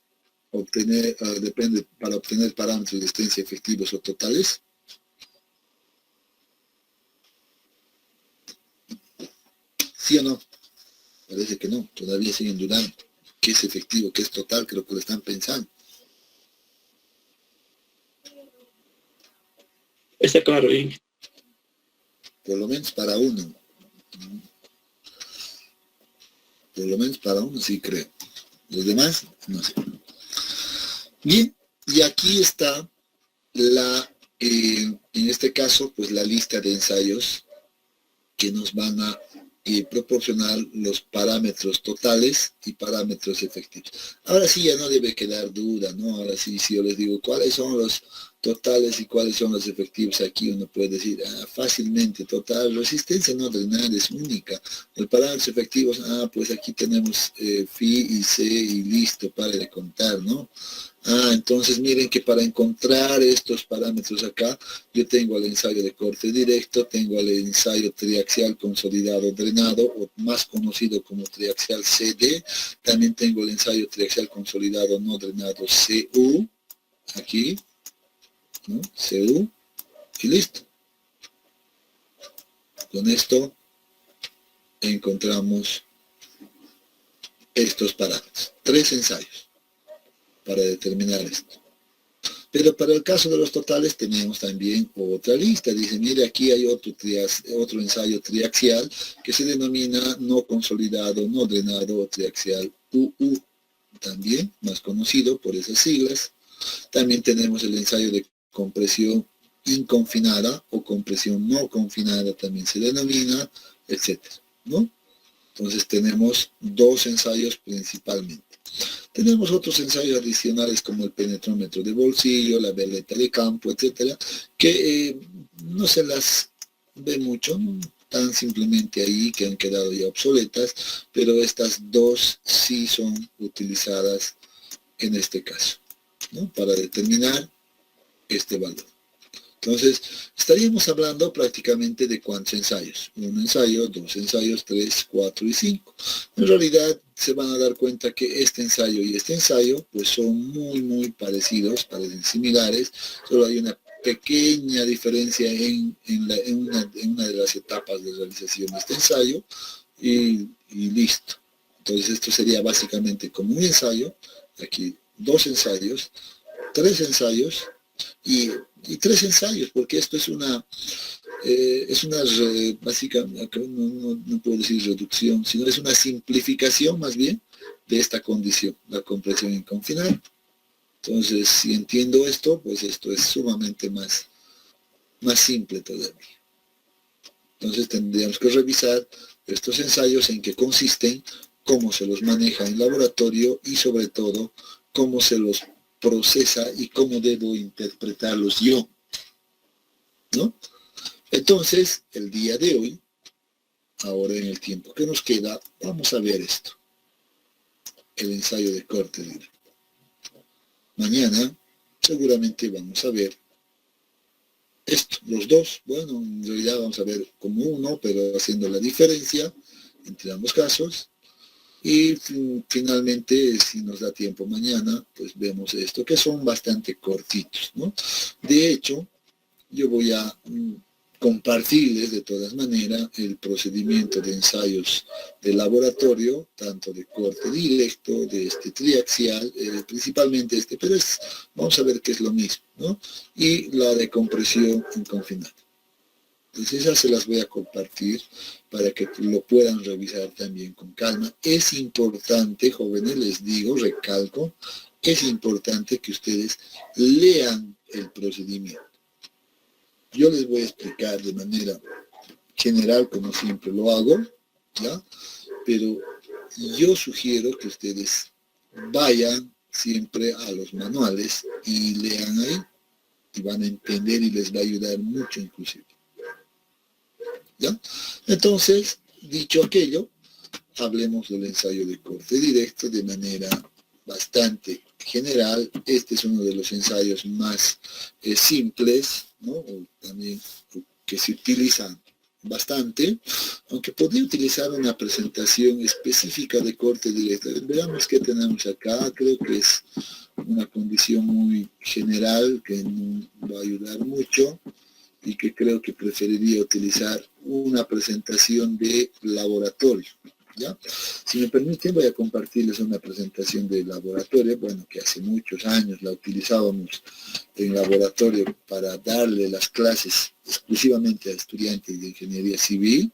depende para obtener parámetros de resistencia efectivos o totales. ¿Sí o no? Parece que no, todavía siguen dudando. ¿Qué es efectivo? ¿Qué es total? Creo que lo están pensando. Está claro. Y Por lo menos para uno. Por lo menos para uno sí creo. Los demás, no sé. Bien, y aquí está en este caso, pues la lista de ensayos que nos van a proporcionar los parámetros totales y parámetros efectivos. Ahora sí ya no debe quedar duda, ¿no? Ahora sí, si yo les digo cuáles son los totales y cuáles son los efectivos, aquí uno puede decir fácilmente, total, resistencia no drenada es única. Los parámetros efectivos, pues aquí tenemos phi y c y listo, para de contar, ¿no? Entonces miren que para encontrar estos parámetros acá, yo tengo el ensayo de corte directo, tengo el ensayo triaxial consolidado drenado, o más conocido como triaxial CD, también tengo el ensayo triaxial consolidado no drenado CU, aquí, ¿no? CU, y listo. Con esto encontramos estos parámetros. 3 ensayos para determinar esto. Pero para el caso de los totales tenemos también otra lista. Dice, mire, aquí hay otro ensayo triaxial que se denomina no consolidado, no drenado o triaxial UU, también más conocido por esas siglas. También tenemos el ensayo de compresión inconfinada o compresión no confinada, también se denomina, etcétera, ¿no? Entonces tenemos 2 ensayos principalmente. Tenemos otros ensayos adicionales como el penetrómetro de bolsillo, la veleta de campo, etcétera, que no se las ve mucho, ¿no? Tan simplemente ahí que han quedado ya obsoletas, pero estas 2 sí son utilizadas en este caso, ¿no? Para determinar este valor. Entonces, estaríamos hablando prácticamente de cuántos ensayos. 1 ensayo, 2 ensayos, 3, 4 y 5. En realidad, se van a dar cuenta que este ensayo y este ensayo, pues son muy parecidos, parecen similares. Solo hay una pequeña diferencia en una de las etapas de realización de este ensayo y listo. Entonces, esto sería básicamente como un ensayo. Aquí 2 ensayos, 3 ensayos, y 3 ensayos, porque esto es una básica, no puedo decir reducción, sino es una simplificación más bien de esta condición, la compresión inconfinada. Entonces, si entiendo esto, pues esto es sumamente más simple todavía. Entonces tendríamos que revisar estos ensayos, en qué consisten, cómo se los maneja en laboratorio y sobre todo cómo se los procesa y cómo debo interpretarlos yo, ¿no? Entonces, el día de hoy, ahora en el tiempo que nos queda, vamos a ver esto, el ensayo de corte directo. Mañana seguramente vamos a ver esto, los 2, bueno, en realidad vamos a ver como uno, pero haciendo la diferencia entre ambos casos. Y finalmente, si nos da tiempo mañana, pues vemos esto, que son bastante cortitos, ¿no? De hecho, yo voy a compartirles de todas maneras el procedimiento de ensayos de laboratorio, tanto de corte directo, de este triaxial, principalmente este, pero vamos a ver que es lo mismo, ¿no? Y la de compresión inconfinada. Entonces esas se las voy a compartir para que lo puedan revisar también con calma. Es importante, jóvenes, les digo, recalco, es importante que ustedes lean el procedimiento. Yo les voy a explicar de manera general, como siempre lo hago, ¿ya? Pero yo sugiero que ustedes vayan siempre a los manuales y lean ahí, y van a entender y les va a ayudar mucho inclusive. ¿Ya? Entonces, dicho aquello, hablemos del ensayo de corte directo de manera bastante general. Este es uno de los ensayos más simples, ¿no? O también que se utilizan bastante, aunque podría utilizar una presentación específica de corte directo. Veamos qué tenemos acá. Creo que es una condición muy general que nos va a ayudar mucho, y que creo que preferiría utilizar una presentación de laboratorio, ¿ya? Si me permiten, voy a compartirles una presentación de laboratorio, bueno, que hace muchos años la utilizábamos en laboratorio para darle las clases exclusivamente a estudiantes de ingeniería civil,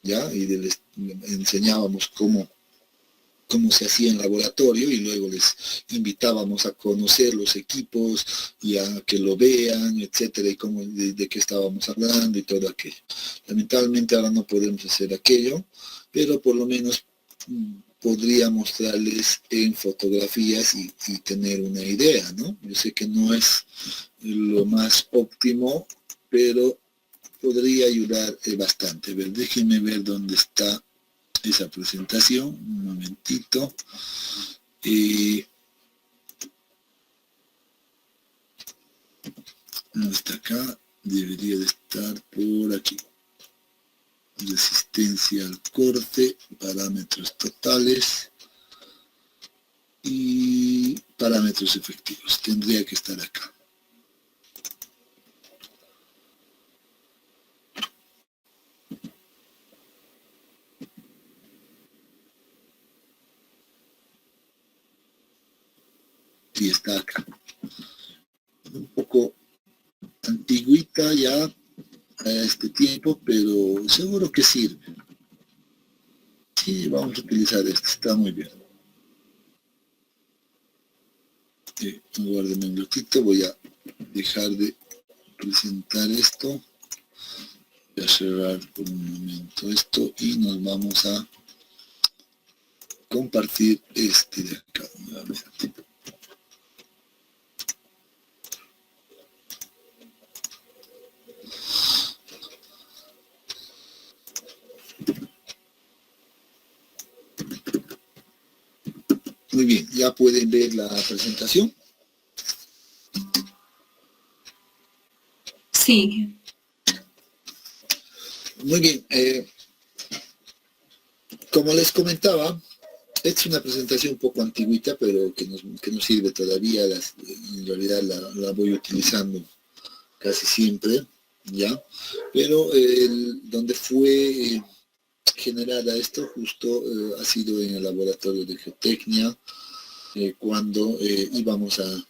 ¿ya? Y les enseñábamos cómo se hacía en laboratorio, y luego les invitábamos a conocer los equipos y a que lo vean, etcétera, y cómo, de qué estábamos hablando y todo aquello. Lamentablemente ahora no podemos hacer aquello, pero por lo menos podría mostrarles en fotografías y tener una idea, ¿no? Yo sé que no es lo más óptimo, pero podría ayudar bastante. A ver, déjenme ver dónde está esa presentación, un momentito. No está acá, debería de estar por aquí. Resistencia al corte, parámetros totales y parámetros efectivos. Tendría que estar acá. acá. Un poco antigüita ya a este tiempo, pero seguro que sirve. Sí, vamos a utilizar esto, está muy bien. Guarden un minutito, voy a dejar de presentar esto. Voy a cerrar por un momento esto y nos vamos a compartir este de acá nuevamente. Muy bien, ya pueden ver la presentación. Sí. Muy bien, como les comentaba, es una presentación un poco antiguita, pero que nos sirve todavía. En realidad la voy utilizando casi siempre, ¿ya? Pero donde fue generada esto justo ha sido en el laboratorio de geotecnia, cuando íbamos a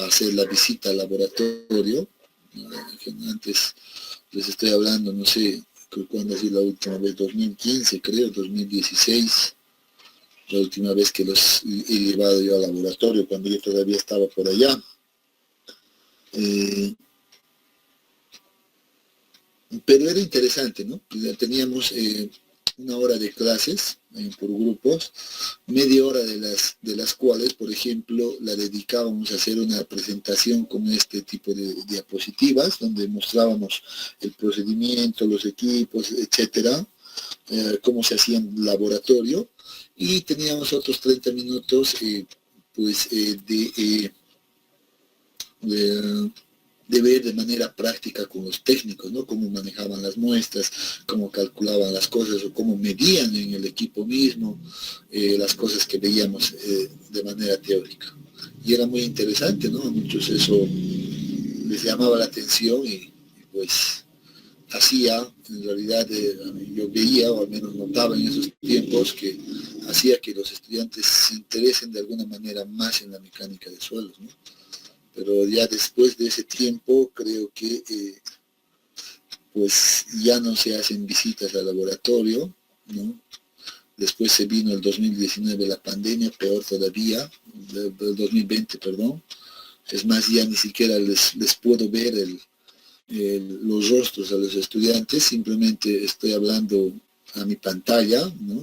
hacer la visita al laboratorio. Antes les estoy hablando, no sé, cuándo ha sido la última vez, 2015 creo, 2016, la última vez que los he llevado yo al laboratorio, cuando yo todavía estaba por allá. Pero era interesante, ¿no? Teníamos una hora de clases por grupos, media hora de las cuales, por ejemplo, la dedicábamos a hacer una presentación con este tipo de diapositivas, donde mostrábamos el procedimiento, los equipos, etcétera, cómo se hacía en laboratorio, y teníamos otros 30 minutos de ver de manera práctica con los técnicos, ¿no? Cómo manejaban las muestras, cómo calculaban las cosas o cómo medían en el equipo mismo las cosas que veíamos de manera teórica. Y era muy interesante, ¿no? A muchos eso les llamaba la atención y pues hacía, en realidad yo veía, o al menos notaba en esos tiempos, que hacía que los estudiantes se interesen de alguna manera más en la mecánica de suelos, ¿no? Pero ya después de ese tiempo creo que pues ya no se hacen visitas al laboratorio, ¿no? Después se vino el 2019 la pandemia, peor todavía, el 2020, perdón. Es más, ya ni siquiera les puedo ver los rostros a los estudiantes, simplemente estoy hablando a mi pantalla, ¿no?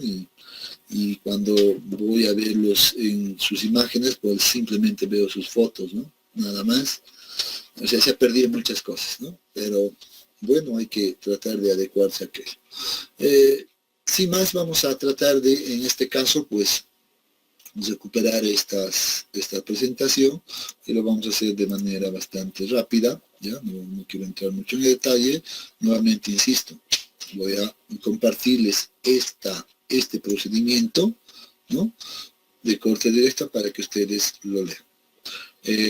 Y cuando voy a verlos en sus imágenes, pues simplemente veo sus fotos, ¿no? Nada más. O sea, se ha perdido muchas cosas, ¿no? Pero bueno, hay que tratar de adecuarse a aquello. Sin más, vamos a tratar de, en este caso, pues, recuperar esta presentación, y lo vamos a hacer de manera bastante rápida, ¿ya? No quiero entrar mucho en detalle. Nuevamente insisto, voy a compartirles este procedimiento, ¿no? De corte directo para que ustedes lo lean.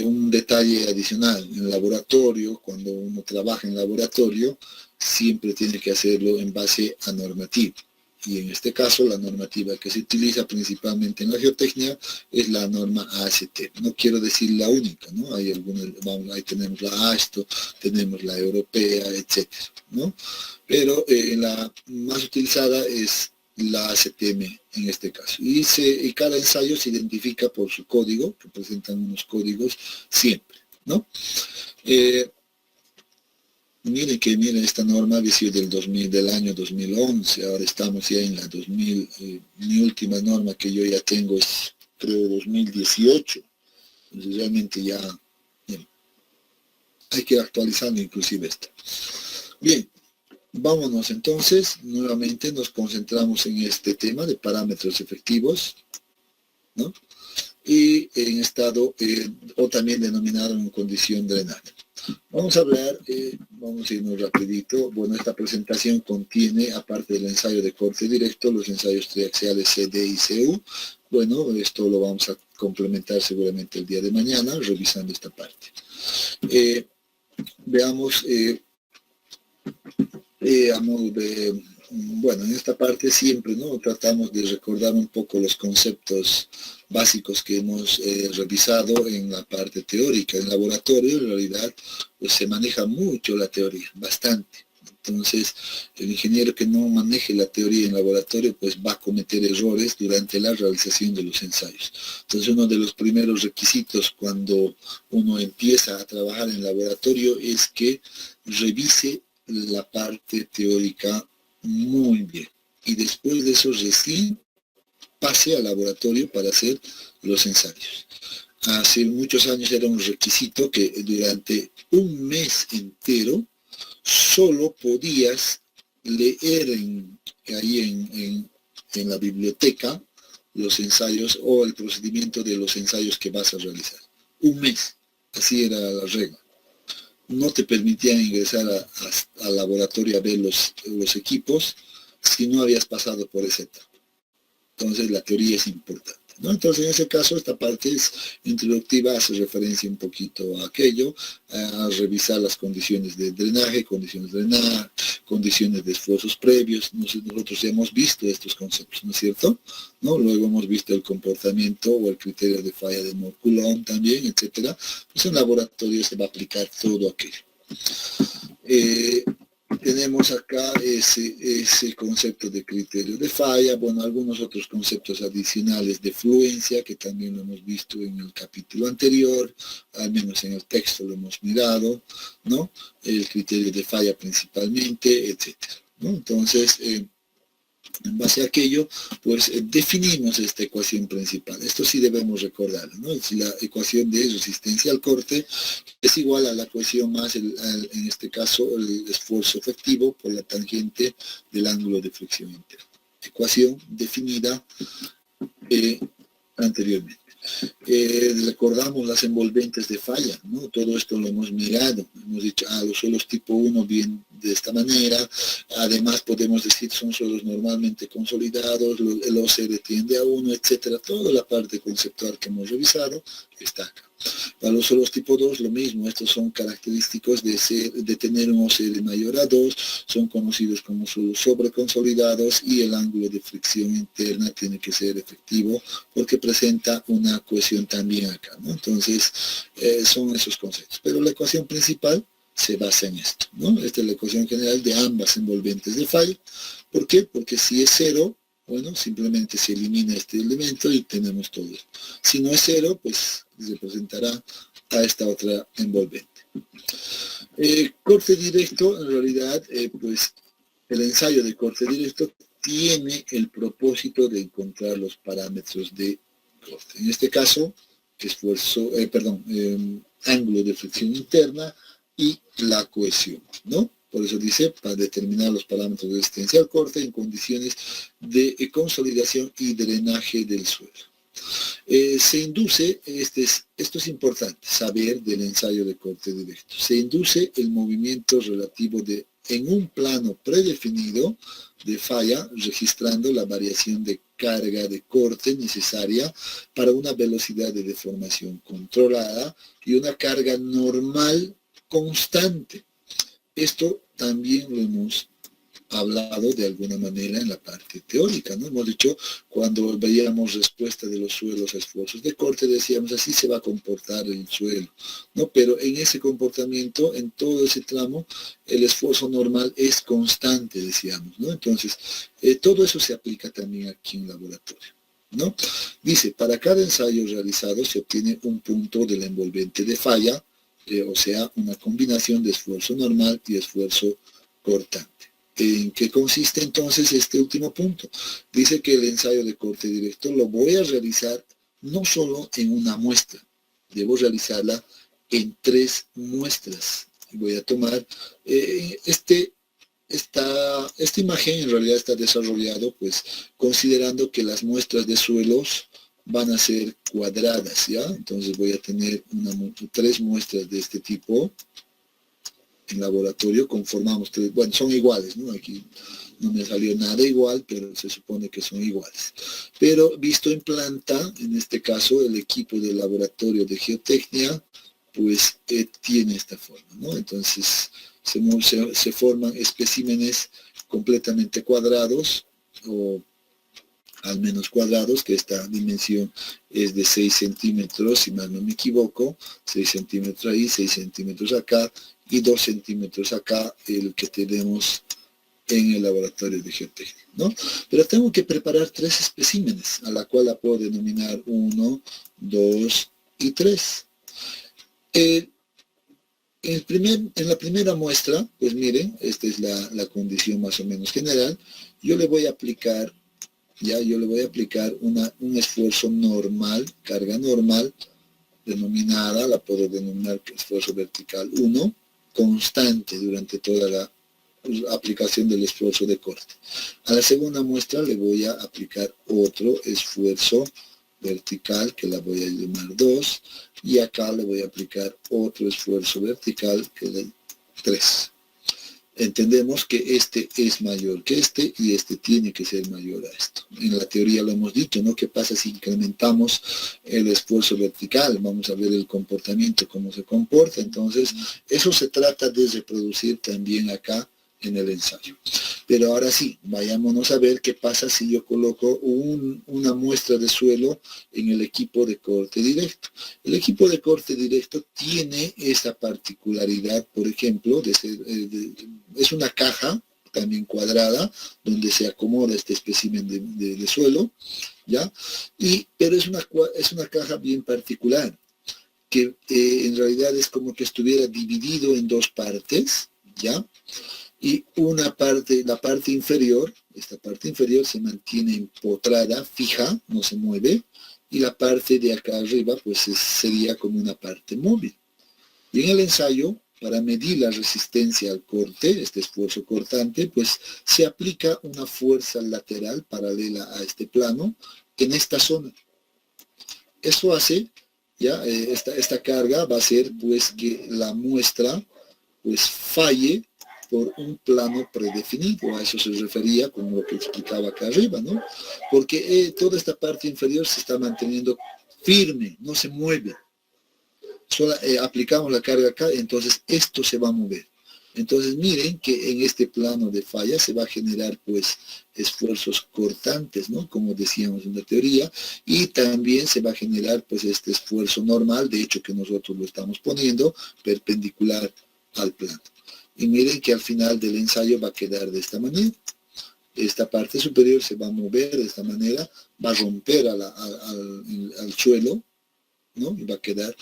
Un detalle adicional, en el laboratorio, cuando uno trabaja en laboratorio, siempre tiene que hacerlo en base a normativa. Y en este caso, la normativa que se utiliza principalmente en la geotecnia es la norma AST. No quiero decir la única, ¿no? Hay algunas, ahí tenemos la ASTO, tenemos la europea, etcétera, ¿no? Pero la más utilizada es la ACTM en este caso. Y cada ensayo se identifica por su código, que presentan unos códigos siempre, ¿no? Miren, esta norma había sido del año 2011, ahora estamos ya en la 2000, mi última norma que yo ya tengo es, creo, 2018, entonces realmente ya, bien, hay que actualizar inclusive esta. Bien, vámonos entonces, nuevamente nos concentramos en este tema de parámetros efectivos, ¿no? Y en estado, o también denominado en condición drenaje. Vamos a hablar, vamos a irnos rapidito. Bueno, esta presentación contiene, aparte del ensayo de corte directo, los ensayos triaxiales CD y CU. Bueno, esto lo vamos a complementar seguramente el día de mañana, revisando esta parte. Veamos, a modo de bueno, en esta parte siempre, ¿no? Tratamos de recordar un poco los conceptos básicos que hemos revisado en la parte teórica. En laboratorio, en realidad, pues se maneja mucho la teoría, bastante. Entonces, el ingeniero que no maneje la teoría en laboratorio, pues va a cometer errores durante la realización de los ensayos. Entonces, uno de los primeros requisitos cuando uno empieza a trabajar en laboratorio es que revise la parte teórica muy bien. Y después de eso recién pase al laboratorio para hacer los ensayos. Hace muchos años era un requisito que durante un mes entero solo podías leer en la biblioteca los ensayos o el procedimiento de los ensayos que vas a realizar. Un mes, así era la regla. No te permitían ingresar al laboratorio a ver los equipos si no habías pasado por esa etapa. Entonces la teoría es importante, ¿no? Entonces en ese caso esta parte es introductiva, hace referencia un poquito a aquello, a revisar las condiciones de drenaje, condiciones de esfuerzos previos. Nosotros ya hemos visto estos conceptos, ¿no es cierto? ¿No? Luego hemos visto el comportamiento o el criterio de falla de Moore-Coulomb también, etcétera. Pues en laboratorio se va a aplicar todo aquello. Tenemos acá ese concepto de criterio de falla, bueno, algunos otros conceptos adicionales de fluencia, que también lo hemos visto en el capítulo anterior, al menos en el texto lo hemos mirado, ¿no? El criterio de falla principalmente, etcétera, ¿no? Entonces, en base a aquello, pues definimos esta ecuación principal. Esto sí debemos recordarlo, ¿no? Es la ecuación de resistencia al corte es igual a la ecuación más, en este caso, el esfuerzo efectivo por la tangente del ángulo de fricción interna. Ecuación definida anteriormente. Recordamos las envolventes de falla, ¿no? Todo esto lo hemos mirado, hemos dicho, los suelos tipo 1 bien de esta manera, además podemos decir son suelos normalmente consolidados, el OCR tiende a 1, etcétera. Toda la parte conceptual que hemos revisado está acá. Para los suelos tipo 2 lo mismo, estos son característicos de tener un OCR mayor a 2, son conocidos como suelos sobreconsolidados y el ángulo de fricción interna tiene que ser efectivo porque presenta una cohesión también acá, ¿no? Entonces son esos conceptos, pero la ecuación principal se basa en esto, ¿no? Esta es la ecuación general de ambas envolventes de falla. ¿Por qué? Porque si es 0, bueno, simplemente se elimina este elemento y tenemos todo. Si no es 0, pues representará a esta otra envolvente. Corte directo, en realidad, pues el ensayo de corte directo tiene el propósito de encontrar los parámetros de corte. En este caso, ángulo de fricción interna y la cohesión, ¿no? Por eso dice, para determinar los parámetros de resistencia al corte en condiciones de consolidación y drenaje del suelo. Se induce, esto es importante, saber del ensayo de corte directo, se induce el movimiento relativo en un plano predefinido de falla, registrando la variación de carga de corte necesaria para una velocidad de deformación controlada y una carga normal constante. Esto también lo hemos hablado de alguna manera en la parte teórica, ¿no? Hemos dicho, cuando veíamos respuesta de los suelos a esfuerzos de corte, decíamos, así se va a comportar el suelo, ¿no? Pero en ese comportamiento, en todo ese tramo, el esfuerzo normal es constante, decíamos, ¿no? Entonces, todo eso se aplica también aquí en laboratorio, ¿no? Dice, para cada ensayo realizado se obtiene un punto del envolvente de falla, o sea, una combinación de esfuerzo normal y esfuerzo cortante. ¿En qué consiste entonces este último punto? Dice que el ensayo de corte directo lo voy a realizar no solo en una muestra, debo realizarla en 3 muestras. Voy a tomar, esta imagen en realidad está desarrollado pues considerando que las muestras de suelos van a ser cuadradas, ¿ya? Entonces voy a tener 3 muestras de este tipo. En laboratorio conformamos 3, bueno, son iguales, ¿no? Aquí no me salió nada igual, pero se supone que son iguales. Pero visto en planta, en este caso el equipo del laboratorio de geotecnia, pues tiene esta forma, ¿no? Entonces se forman especímenes completamente cuadrados, o al menos cuadrados, que esta dimensión es de 6 centímetros, si mal no me equivoco, 6 centímetros ahí, 6 centímetros acá, y 2 centímetros acá, el que tenemos en el laboratorio de geotecnia, ¿no? Pero tengo que preparar 3 especímenes, a la cual la puedo denominar 1, 2 y 3. En la primera muestra, pues miren, esta es la condición más o menos general. Yo le voy a aplicar un esfuerzo normal, carga normal, denominada, la puedo denominar esfuerzo vertical 1, constante durante toda la aplicación del esfuerzo de corte. A la segunda muestra le voy a aplicar otro esfuerzo vertical, que la voy a llamar 2, y acá le voy a aplicar otro esfuerzo vertical, que es el 3. Entendemos que este es mayor que este y este tiene que ser mayor a esto. En la teoría lo hemos dicho, ¿no? ¿Qué pasa si incrementamos el esfuerzo vertical? Vamos a ver el comportamiento, cómo se comporta. Entonces, eso se trata de reproducir también acá en el ensayo. Pero ahora sí, vayámonos a ver qué pasa si yo coloco una muestra de suelo en el equipo de corte directo. El equipo de corte directo tiene esa particularidad, por ejemplo, es una caja también cuadrada, donde se acomoda este espécimen de suelo, ¿ya? Pero es una caja bien particular, que en realidad es como que estuviera dividido en 2 partes, ¿ya? Y la parte inferior, esta parte inferior se mantiene empotrada, fija, no se mueve, y la parte de acá arriba pues sería como una parte móvil. Y en el ensayo, para medir la resistencia al corte, este esfuerzo cortante, pues se aplica una fuerza lateral paralela a este plano en esta zona. Eso hace, ya, esta carga va a hacer pues que la muestra pues falle por un plano predefinido. A eso se refería con lo que explicaba acá arriba, ¿no? Porque toda esta parte inferior se está manteniendo firme, no se mueve. Solo aplicamos la carga acá, entonces esto se va a mover. Entonces miren que en este plano de falla se va a generar pues esfuerzos cortantes, ¿no? Como decíamos en la teoría, y también se va a generar pues este esfuerzo normal, de hecho que nosotros lo estamos poniendo perpendicular al plano. Y miren que al final del ensayo va a quedar de esta manera. Esta parte superior se va a mover de esta manera, va a romper al suelo, ¿no? Y va a quedar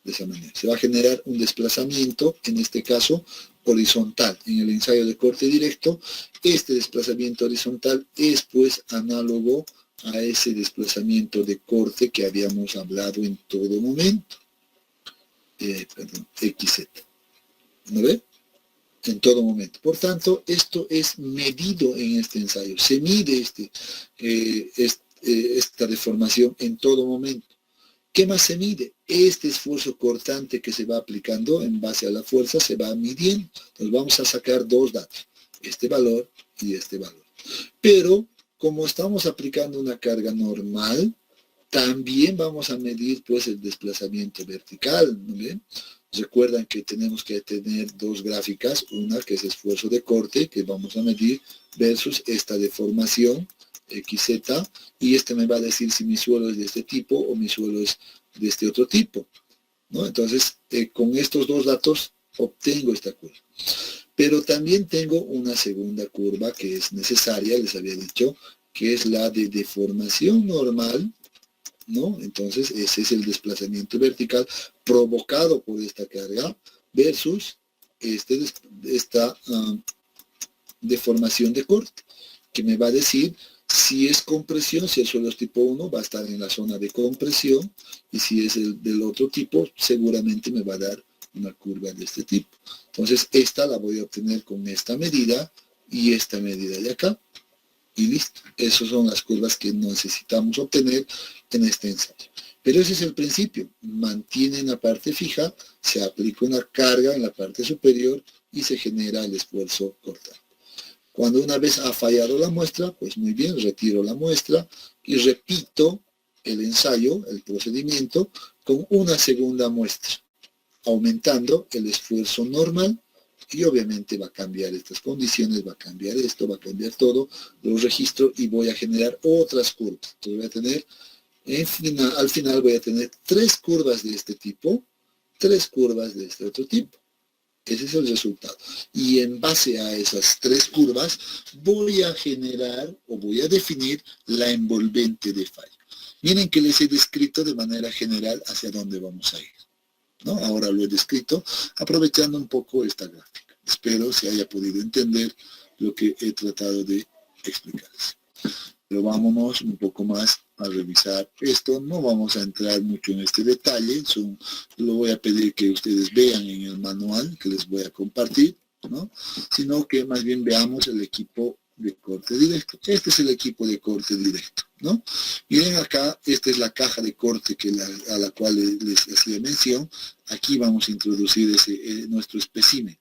de esa manera. Se va a generar un desplazamiento, en este caso horizontal. En el ensayo de corte directo, este desplazamiento horizontal es pues análogo a ese desplazamiento de corte que habíamos hablado en todo momento. XZ. ¿No ve? En todo momento. Por tanto, esto es medido en este ensayo. Se mide esta deformación en todo momento. ¿Qué más se mide? Este esfuerzo cortante que se va aplicando en base a la fuerza se va midiendo. Entonces vamos a sacar 2 datos, este valor y este valor. Pero como estamos aplicando una carga normal, también vamos a medir pues el desplazamiento vertical, ¿no ven? Recuerdan que tenemos que tener 2 gráficas, una que es esfuerzo de corte, que vamos a medir, versus esta deformación, XZ, y este me va a decir si mi suelo es de este tipo o mi suelo es de este otro tipo, ¿no? Entonces, con estos 2 datos obtengo esta curva. Pero también tengo una segunda curva que es necesaria, les había dicho, que es la de deformación normal, ¿no? Entonces, ese es el desplazamiento vertical provocado por esta carga versus esta deformación de corte, que me va a decir si es compresión, si el suelo es tipo 1, va a estar en la zona de compresión, y si es del otro tipo, seguramente me va a dar una curva de este tipo. Entonces, esta la voy a obtener con esta medida y esta medida de acá. Y listo. Esas son las curvas que necesitamos obtener en este ensayo. Pero ese es el principio. Mantienen la parte fija, se aplica una carga en la parte superior y se genera el esfuerzo cortante. Cuando una vez ha fallado la muestra, pues muy bien, retiro la muestra y repito el ensayo, el procedimiento, con una segunda muestra, aumentando el esfuerzo normal Y obviamente va a cambiar estas condiciones, va a cambiar esto, va a cambiar todo, lo registro y voy a generar otras curvas. Entonces voy a tener, al final voy a tener 3 curvas de este tipo, 3 curvas de este otro tipo. Ese es el resultado. Y en base a esas 3 curvas voy a generar o voy a definir la envolvente de fallo. Miren que les he descrito de manera general hacia dónde vamos a ir, ¿no? Ahora lo he descrito aprovechando un poco esta gráfica. Espero se haya podido entender lo que he tratado de explicarles. Pero vámonos un poco más a revisar esto. No vamos a entrar mucho en este detalle. Lo voy a pedir que ustedes vean en el manual que les voy a compartir, ¿no? Sino que más bien veamos el equipo de corte directo. Este es el equipo de corte directo, ¿no? Miren acá, esta es la caja de corte a la cual les hacía mención. Aquí vamos a introducir nuestro espécimen.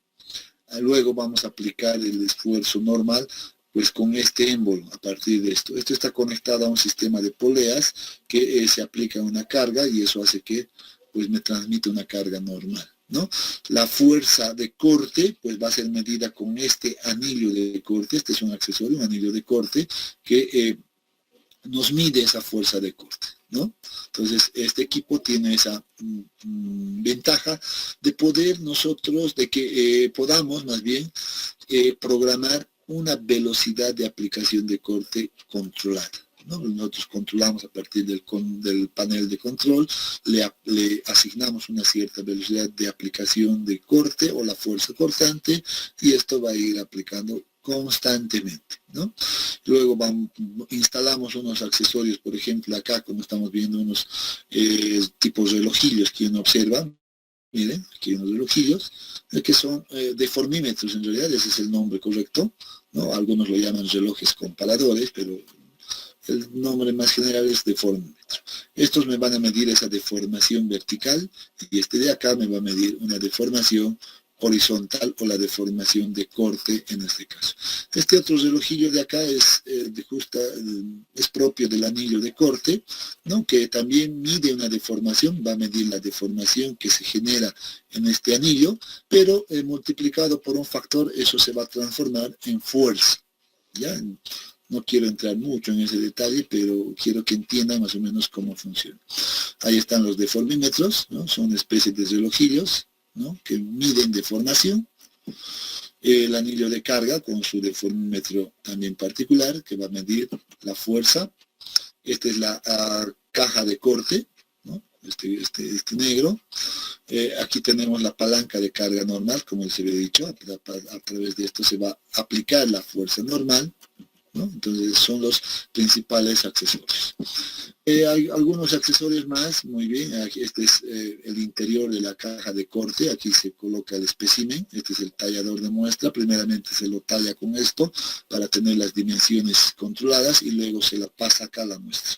Luego vamos a aplicar el esfuerzo normal, pues con este émbolo a partir de esto. Esto está conectado a un sistema de poleas que se aplica una carga y eso hace que pues me transmite una carga normal, ¿no? La fuerza de corte pues va a ser medida con este anillo de corte. Este es un accesorio, un anillo de corte que nos mide esa fuerza de corte, ¿no? Entonces, este equipo tiene esa ventaja de poder nosotros, de que podamos más bien programar una velocidad de aplicación de corte controlada, ¿no? Nosotros controlamos a partir del panel de control, le asignamos una cierta velocidad de aplicación de corte o la fuerza cortante y esto va a ir aplicando constantemente, ¿no? Luego instalamos unos accesorios, por ejemplo, acá como estamos viendo unos tipos de relojillos que uno observa. Miren, aquí hay unos relojillos que son deformímetros, en realidad ese es el nombre correcto, ¿no? Algunos lo llaman relojes comparadores, pero el nombre más general es deformímetro. Estos me van a medir esa deformación vertical y este de acá me va a medir una deformación horizontal o la deformación de corte en este caso. Este otro relojillo de acá es propio del anillo de corte, ¿no? Que también mide una deformación, va a medir la deformación que se genera en este anillo, pero multiplicado por un factor, eso se va a transformar en fuerza, ¿ya? No quiero entrar mucho en ese detalle, pero quiero que entiendan más o menos cómo funciona. Ahí están los deformímetros, ¿no? Son especies de relojillos, ¿no? Que miden deformación. El anillo de carga con su deformímetro también particular que va a medir la fuerza. Esta es la caja de corte, ¿no? Este negro. Aquí tenemos la palanca de carga normal, como les había dicho. A través de esto se va a aplicar la fuerza normal, ¿no? Entonces son los principales accesorios. Hay algunos accesorios más, muy bien. Aquí este es el interior de la caja de corte. Aquí se coloca el espécimen. Este es el tallador de muestra. Primeramente se lo talla con esto para tener las dimensiones controladas y luego se la pasa acá a la muestra,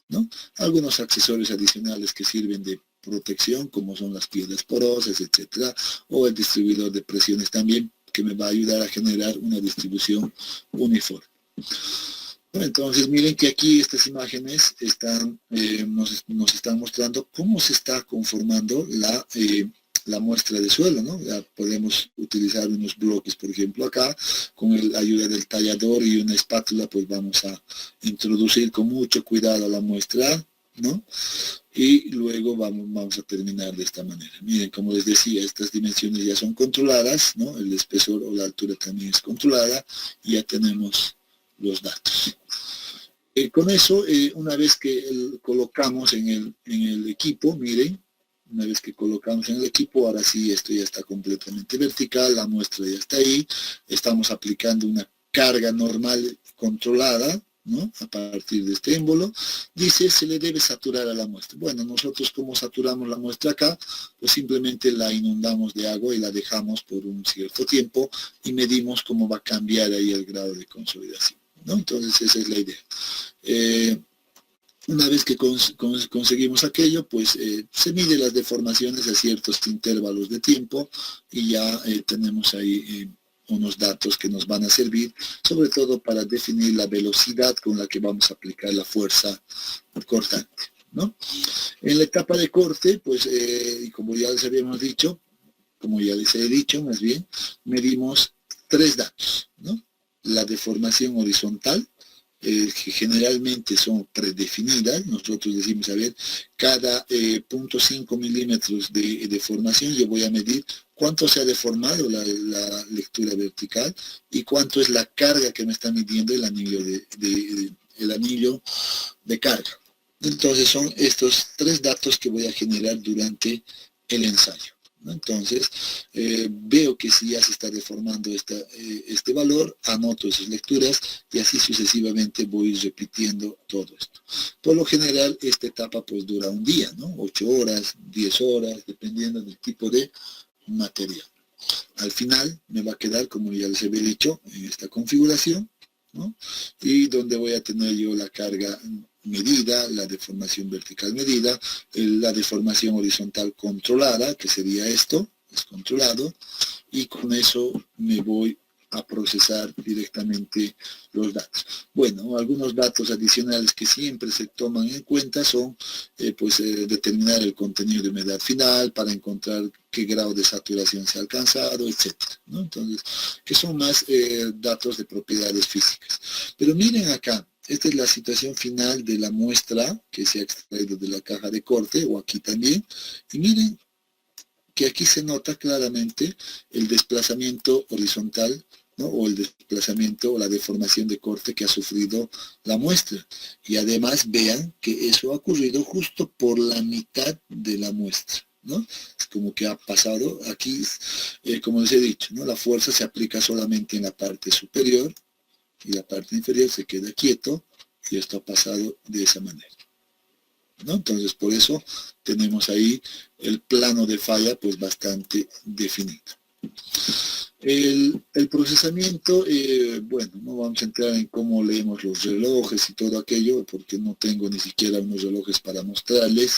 ¿no? Algunos accesorios adicionales que sirven de protección, como son las piedras porosas, etcétera, o el distribuidor de presiones también, que me va a ayudar a generar una distribución uniforme. Entonces miren que aquí estas imágenes nos están mostrando cómo se está conformando la muestra de suelo, ¿no? Ya podemos utilizar unos bloques, por ejemplo, acá, con la ayuda del tallador y una espátula, pues vamos a introducir con mucho cuidado la muestra, ¿no? Y luego vamos a terminar de esta manera. Miren, como les decía, estas dimensiones ya son controladas, ¿no? El espesor o la altura también es controlada y ya tenemos los datos. Con eso, una vez que colocamos en el equipo, miren, una vez que colocamos en el equipo, ahora sí esto ya está completamente vertical, la muestra ya está ahí, estamos aplicando una carga normal controlada, ¿no? A partir de este émbolo, dice se le debe saturar a la muestra. Bueno, nosotros como saturamos la muestra acá, pues simplemente la inundamos de agua y la dejamos por un cierto tiempo y medimos cómo va a cambiar ahí el grado de consolidación, ¿no? Entonces esa es la idea. Una vez que conseguimos aquello, pues se mide las deformaciones a ciertos intervalos de tiempo y ya tenemos ahí unos datos que nos van a servir, sobre todo para definir la velocidad con la que vamos a aplicar la fuerza cortante, ¿no? En la etapa de corte, pues, y como ya les habíamos dicho, como ya les he dicho, más bien, medimos 3 datos, ¿no? La deformación horizontal, que generalmente son predefinidas. Nosotros decimos, a ver, cada 0.5 milímetros de deformación yo voy a medir cuánto se ha deformado la lectura vertical y cuánto es la carga que me está midiendo el anillo el anillo de carga. Entonces son estos 3 datos que voy a generar durante el ensayo, ¿no? Entonces, veo que si ya se está deformando este valor, anoto esas lecturas y así sucesivamente voy repitiendo todo esto. Por lo general, esta etapa pues dura un día, ¿no? 8 horas, 10 horas, dependiendo del tipo de material. Al final me va a quedar, como ya les había dicho, en esta configuración, ¿no? Y donde voy a tener yo la carga medida, la deformación vertical medida, la deformación horizontal controlada, que sería esto, es controlado, y con eso me voy a procesar directamente los datos. Bueno, algunos datos adicionales que siempre se toman en cuenta son determinar el contenido de humedad final para encontrar qué grado de saturación se ha alcanzado, etc., ¿no? Entonces, que son más datos de propiedades físicas. Pero miren acá, esta es la situación final de la muestra que se ha extraído de la caja de corte, o aquí también, y miren que aquí se nota claramente el desplazamiento horizontal, ¿no? O el desplazamiento o la deformación de corte que ha sufrido la muestra. Y además vean que eso ha ocurrido justo por la mitad de la muestra, ¿no? Es como que ha pasado aquí, como les he dicho, ¿no? La fuerza se aplica solamente en la parte superior y la parte inferior se queda quieto y esto ha pasado de esa manera, ¿no? Entonces, por eso tenemos ahí el plano de falla pues bastante definido. El procesamiento, bueno, no vamos a entrar en cómo leemos los relojes y todo aquello, porque no tengo ni siquiera unos relojes para mostrarles,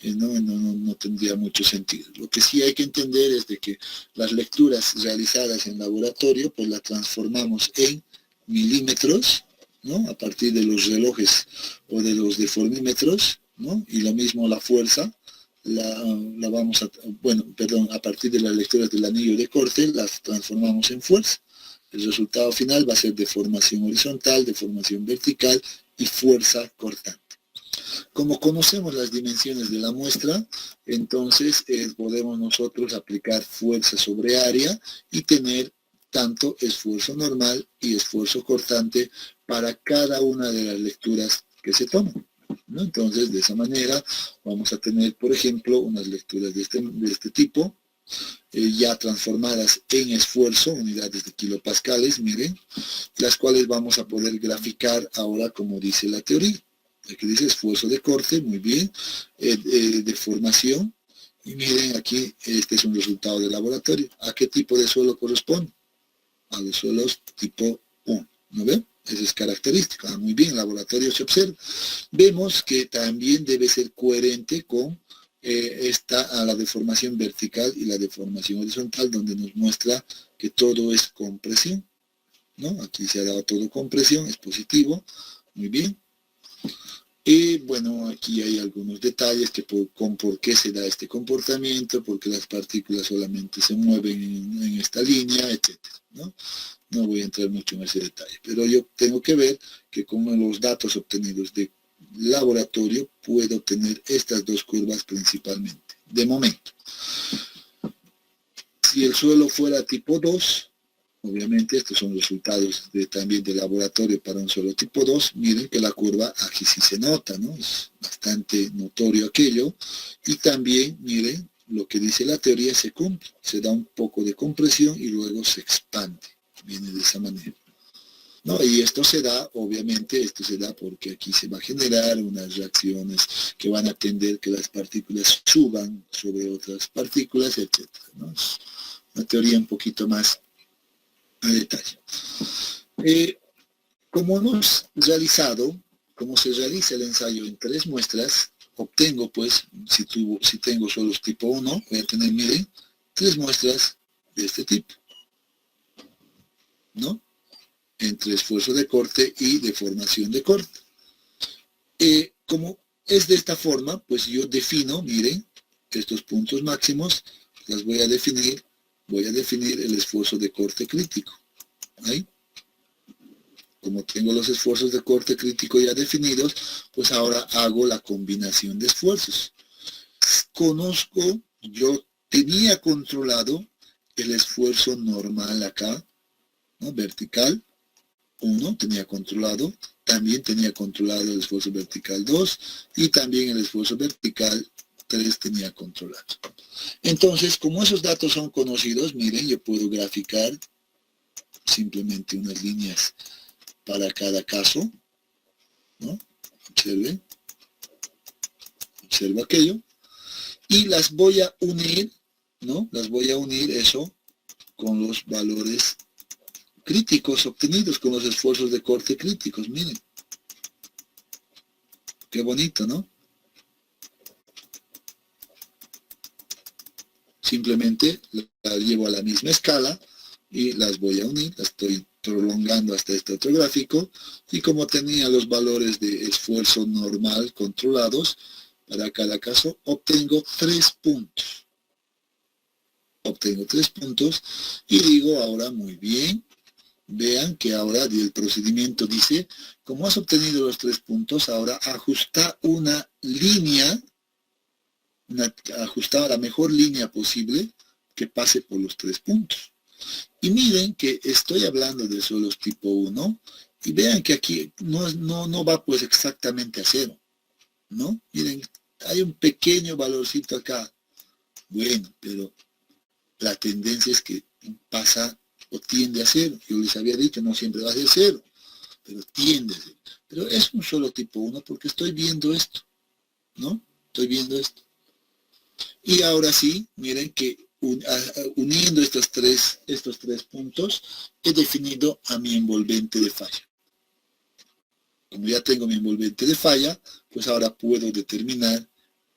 no tendría mucho sentido. Lo que sí hay que entender es de que las lecturas realizadas en laboratorio, pues las transformamos en milímetros, ¿no? A partir de los relojes o de los deformímetros, ¿no? Y lo mismo la fuerza, la vamos a, a partir de las lecturas del anillo de corte, las transformamos en fuerza. El resultado final va a ser deformación horizontal, deformación vertical y fuerza cortante. Como conocemos las dimensiones de la muestra, entonces podemos nosotros aplicar fuerza sobre área y tener tanto esfuerzo normal y esfuerzo cortante para cada una de las lecturas que se toman, ¿no? Entonces, de esa manera vamos a tener, por ejemplo, unas lecturas de este tipo, ya transformadas en esfuerzo, unidades de kilopascales, miren, las cuales vamos a poder graficar ahora como dice la teoría. Aquí dice esfuerzo de corte, muy bien, deformación, y miren aquí, este es un resultado de laboratorio. ¿A qué tipo de suelo corresponde? A los suelos tipo 1, ¿no ven? Esa es característica. Muy bien, en laboratorio se observa. Vemos que también debe ser coherente con la deformación vertical y la deformación horizontal, donde nos muestra que todo es compresión, ¿no? Aquí se ha dado todo compresión, es positivo. Muy bien. Y bueno, aquí hay algunos detalles que por qué se da este comportamiento, porque las partículas solamente se mueven en esta línea, etc., ¿no? No voy a entrar mucho en ese detalle, pero yo tengo que ver que con los datos obtenidos de laboratorio puedo obtener estas dos curvas principalmente, de momento. Si el suelo fuera tipo 2, obviamente estos son resultados también de laboratorio para un suelo tipo 2, miren que la curva aquí sí se nota, ¿no? Es bastante notorio aquello, y también miren lo que dice la teoría se cumple, se da un poco de compresión y luego se expande. Viene de esa manera, ¿no? Y esto se da, obviamente, porque aquí se va a generar unas reacciones que van a tender que las partículas suban sobre otras partículas, etc., ¿no? Es una teoría un poquito más a detalle. Como hemos realizado, como se realiza el ensayo en 3 muestras, obtengo, pues, si tengo suelos tipo 1, voy a tener, miren, 3 muestras de este tipo, ¿no? Entre esfuerzo de corte y deformación de corte. Como es de esta forma, pues yo defino, miren, estos puntos máximos, las voy a definir el esfuerzo de corte crítico. ¿Ahí? Como tengo los esfuerzos de corte crítico ya definidos, pues ahora hago la combinación de esfuerzos. Yo tenía controlado el esfuerzo normal acá, ¿no? Vertical 1 tenía controlado, también tenía controlado el esfuerzo vertical 2 y también el esfuerzo vertical 3 tenía controlado. Entonces, como esos datos son conocidos, miren, yo puedo graficar simplemente unas líneas para cada caso, ¿no? Observa aquello, y las voy a unir, ¿no? Las voy a unir eso con los valores críticos obtenidos, con los esfuerzos de corte críticos, miren. Qué bonito, ¿no? Simplemente las llevo a la misma escala y las voy a unir, las estoy prolongando hasta este otro gráfico, y como tenía los valores de esfuerzo normal controlados, para cada caso obtengo 3 puntos. Obtengo 3 puntos y digo ahora muy bien, vean que ahora el procedimiento dice, como has obtenido los 3 puntos, ahora ajusta una línea, ajusta la mejor línea posible que pase por los 3 puntos. Y miren que estoy hablando de suelos tipo 1 y vean que aquí no va pues exactamente a 0, ¿no? Miren, hay un pequeño valorcito acá. Bueno, pero la tendencia es que pasa o tiende a 0. Yo les había dicho, no siempre va a ser 0, pero tiende a 0. Pero es un solo tipo 1 porque estoy viendo esto, ¿no? Estoy viendo esto. Y ahora sí, miren que uniendo estos tres puntos, he definido a mi envolvente de falla. Como ya tengo mi envolvente de falla, pues ahora puedo determinar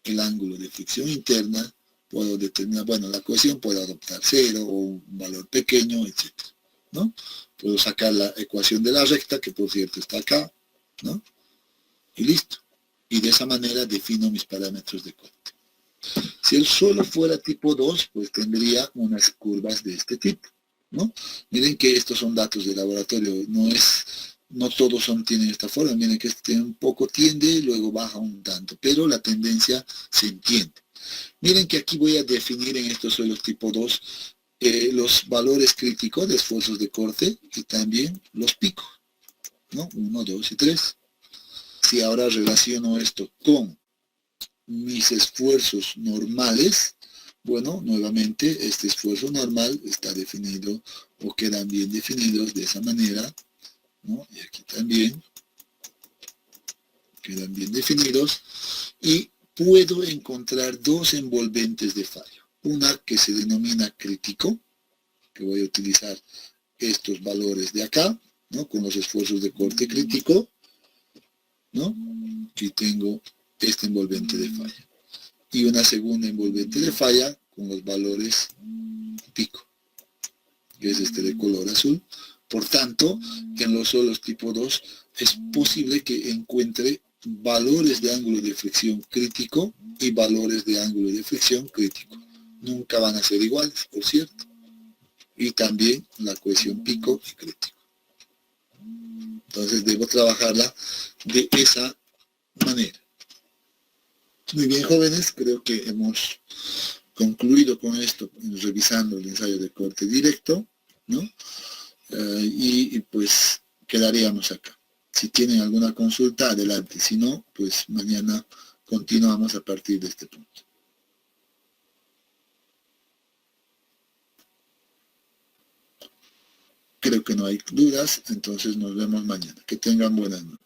el ángulo de fricción interna, puedo determinar, bueno, la cohesión puedo adoptar 0 o un valor pequeño, etc., ¿no? Puedo sacar la ecuación de la recta, que por cierto está acá, ¿no? Y listo. Y de esa manera defino mis parámetros de corte. Si el suelo fuera tipo 2, pues tendría unas curvas de este tipo, ¿no? Miren que estos son datos de laboratorio, no todos tienen esta forma. Miren que este un poco tiende y luego baja un tanto, pero la tendencia se entiende. Miren que aquí voy a definir en estos suelos tipo 2 los valores críticos de esfuerzos de corte y también los picos, ¿no? 1, 2 y 3. Si ahora relaciono esto con mis esfuerzos normales, bueno, nuevamente este esfuerzo normal está definido o quedan bien definidos de esa manera, ¿no? Y aquí también quedan bien definidos y puedo encontrar dos envolventes de fallo. Una que se denomina crítico, que voy a utilizar estos valores de acá, ¿no? Con los esfuerzos de corte crítico, ¿no? Aquí tengo este envolvente de falla. Y una segunda envolvente de falla con los valores pico, que es este de color azul. Por tanto, en los suelos tipo 2 es posible que encuentre valores de ángulo de fricción crítico y valores de ángulo de fricción crítico. Nunca van a ser iguales, por cierto. Y también la cohesión pico y crítico. Entonces debo trabajarla de esa manera. Muy bien, jóvenes, creo que hemos concluido con esto, revisando el ensayo de corte directo, ¿no? Y pues quedaríamos acá. Si tienen alguna consulta, adelante. Si no, pues mañana continuamos a partir de este punto. Creo que no hay dudas, entonces nos vemos mañana. Que tengan buenas noches.